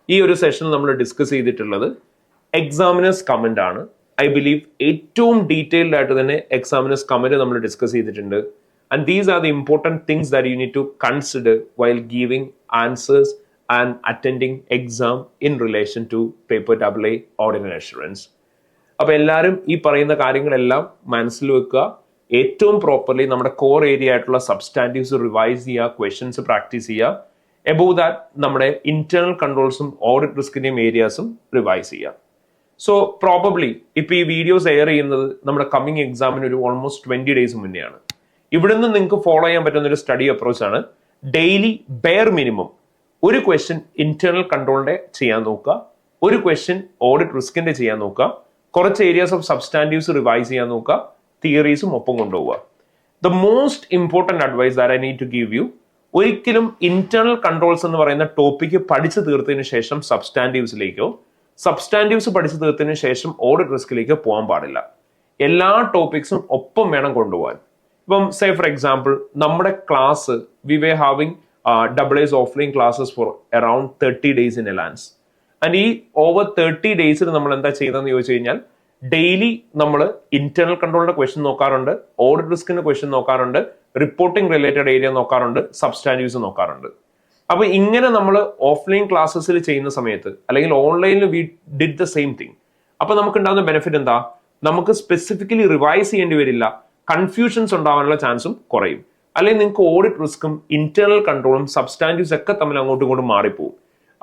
ഈ ഒരു സെഷനിൽ നമ്മൾ ഡിസ്കസ് ചെയ്തിട്ടുള്ളത് എക്സാമിനേഴ്സ് കമന്റ് ആണ്. ഐ ബിലീവ് ഏറ്റവും ഡീറ്റെയിൽഡ് ആയിട്ട് തന്നെ എക്സാമിനേഴ്സ് കമന്റ് നമ്മൾ ഡിസ്കസ് ചെയ്തിട്ടുണ്ട്. And these are the important things that you need to consider while giving answers and attending exam in relation to paper AA ordinary assurance. അപ്പൊ എല്ലാവരും ഈ പറയുന്ന കാര്യങ്ങളെല്ലാം മനസ്സിൽ വെക്കുക. ഏറ്റവും പ്രോപ്പർലി നമ്മുടെ കോർ ഏരിയ ആയിട്ടുള്ള സബ്സ്റ്റാൻറ്റീവ്സ് റിവൈസ് ചെയ്യുക, ക്വസ്റ്റ്യൻസ് പ്രാക്ടീസ് ചെയ്യുക. എബോവ് ദാറ്റ് നമ്മുടെ ഇന്റേണൽ കൺട്രോൾസും ഓഡിറ്റ് റിസ്കിന്റെയും ഏരിയാസും റിവൈസ് ചെയ്യുക. സോ പ്രോബബ്ലി ഇപ്പൊ ഈ വീഡിയോസ് എയർ ചെയ്യുന്നത് നമ്മുടെ കമ്മിങ് എക്സാമിന് ഒരു ഓൾമോസ്റ്റ് 20 days മുന്നെയാണ്. ഇവിടുന്ന് നിങ്ങൾക്ക് ഫോളോ ചെയ്യാൻ പറ്റുന്ന ഒരു സ്റ്റഡി അപ്രോച്ച് ആണ് ഡെയിലി ബെയർ മിനിമം ഒരു ക്വസ്റ്റ്യൻ ഇന്റേണൽ കൺട്രോളിന്റെ ചെയ്യാൻ നോക്കുക, ഒരു ക്വസ്റ്റ്യൻ ഓഡിറ്റ് റിസ്കിന്റെ ചെയ്യാൻ നോക്കുക, കുറച്ച് ഏരിയാസ് ഓഫ് സബ്സ്റ്റാൻറ്റീവ്സ് റിവൈസ് ചെയ്യാൻ നോക്കുക, തിയറീസും ഒപ്പം കൊണ്ടുപോവുക. The most important advice that I need to give you, ഒരിക്കലും ഇന്റേണൽ കൺട്രോൾസ് എന്ന് പറയുന്ന ടോപ്പിക്ക് പഠിച്ചു തീർത്തതിന് ശേഷം സബ്സ്റ്റാൻറ്റീവ്സിലേക്കോ സബ്സ്റ്റാൻറ്റീവ്സ് പഠിച്ചു തീർത്തതിന് ശേഷം ഓഡിറ്റ് റിസ്കിലേക്ക് പോകാൻ പാടില്ല. എല്ലാ ടോപ്പിക്സും ഒപ്പം വേണം കൊണ്ടുപോകാൻ. ഇപ്പം സേ ഫോർ എക്സാമ്പിൾ നമ്മുടെ class we way having AA's offline classes four around 30 days in advance. And ഈ ഓവർ 30 days നമ്മൾ എന്താ ചെയ്തതെന്ന് ചോദിച്ചു കഴിഞ്ഞാൽ ഡെയിലി നമ്മൾ ഇന്റേണൽ കൺട്രോളിന്റെ ക്വസ്റ്റ്യൻ നോക്കാറുണ്ട്, ഓഡിറ്റ് റിസ്കിന്റെ ക്വസ്റ്റ്യൻ നോക്കാറുണ്ട്, റിപ്പോർട്ടിംഗ് റിലേറ്റഡ് ഏരിയ നോക്കാറുണ്ട്, സബ്സ്റ്റാൻറ്റീവ്സ് നോക്കാറുണ്ട്. അപ്പൊ ഇങ്ങനെ നമ്മൾ ഓഫ്ലൈൻ ക്ലാസ്സസിൽ ചെയ്യുന്ന സമയത്ത് അല്ലെങ്കിൽ ഓൺലൈനിൽ we did the same thing. അപ്പൊ നമുക്ക് ഉണ്ടാകുന്ന ബെനിഫിറ്റ് എന്താ, നമുക്ക് സ്പെസിഫിക്കലി റിവൈസ് ചെയ്യേണ്ടി വരില്ല, കൺഫ്യൂഷൻസ് ഉണ്ടാവാനുള്ള ചാൻസും കുറയും. അല്ലെങ്കിൽ നിങ്ങൾക്ക് ഓഡിറ്റ് റിസ്ക്കും ഇന്റേണൽ കൺട്രോളും സബ്സ്റ്റാൻറ്റീവ്സ് ഒക്കെ തമ്മിൽ അങ്ങോട്ടും ഇങ്ങോട്ടും മാറിപ്പോകും.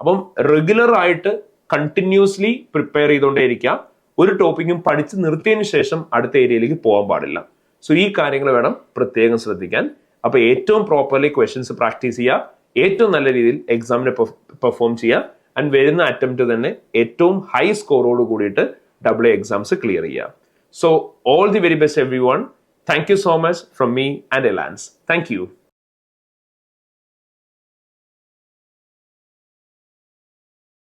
അപ്പം റെഗുലർ ആയിട്ട് കണ്ടിന്യൂസ്ലി പ്രിപ്പയർ ചെയ്തുകൊണ്ടേയിരിക്കുക. ഒരു ടോപ്പിക്കും പഠിച്ച് നിർത്തിയതിനു ശേഷം അടുത്ത ഏരിയയിലേക്ക് പോകാൻ പാടില്ല. സോ ഈ കാര്യങ്ങൾ വേണം പ്രത്യേകം ശ്രദ്ധിക്കാൻ. അപ്പൊ ഏറ്റവും പ്രോപ്പർലി ക്വസ്റ്റ്യൻസ് പ്രാക്ടീസ് ചെയ്യുക, ഏറ്റവും നല്ല രീതിയിൽ എക്സാമിനെ പെർഫോം ചെയ്യുക, ആൻഡ് വരുന്ന അറ്റംപ്റ്റ് തന്നെ ഏറ്റവും ഹൈ സ്കോറോട് കൂടിയിട്ട് AA എക്സാംസ് ക്ലിയർ ചെയ്യുക. So all the very best every one. Thank you so much from me and Elance. Thank you.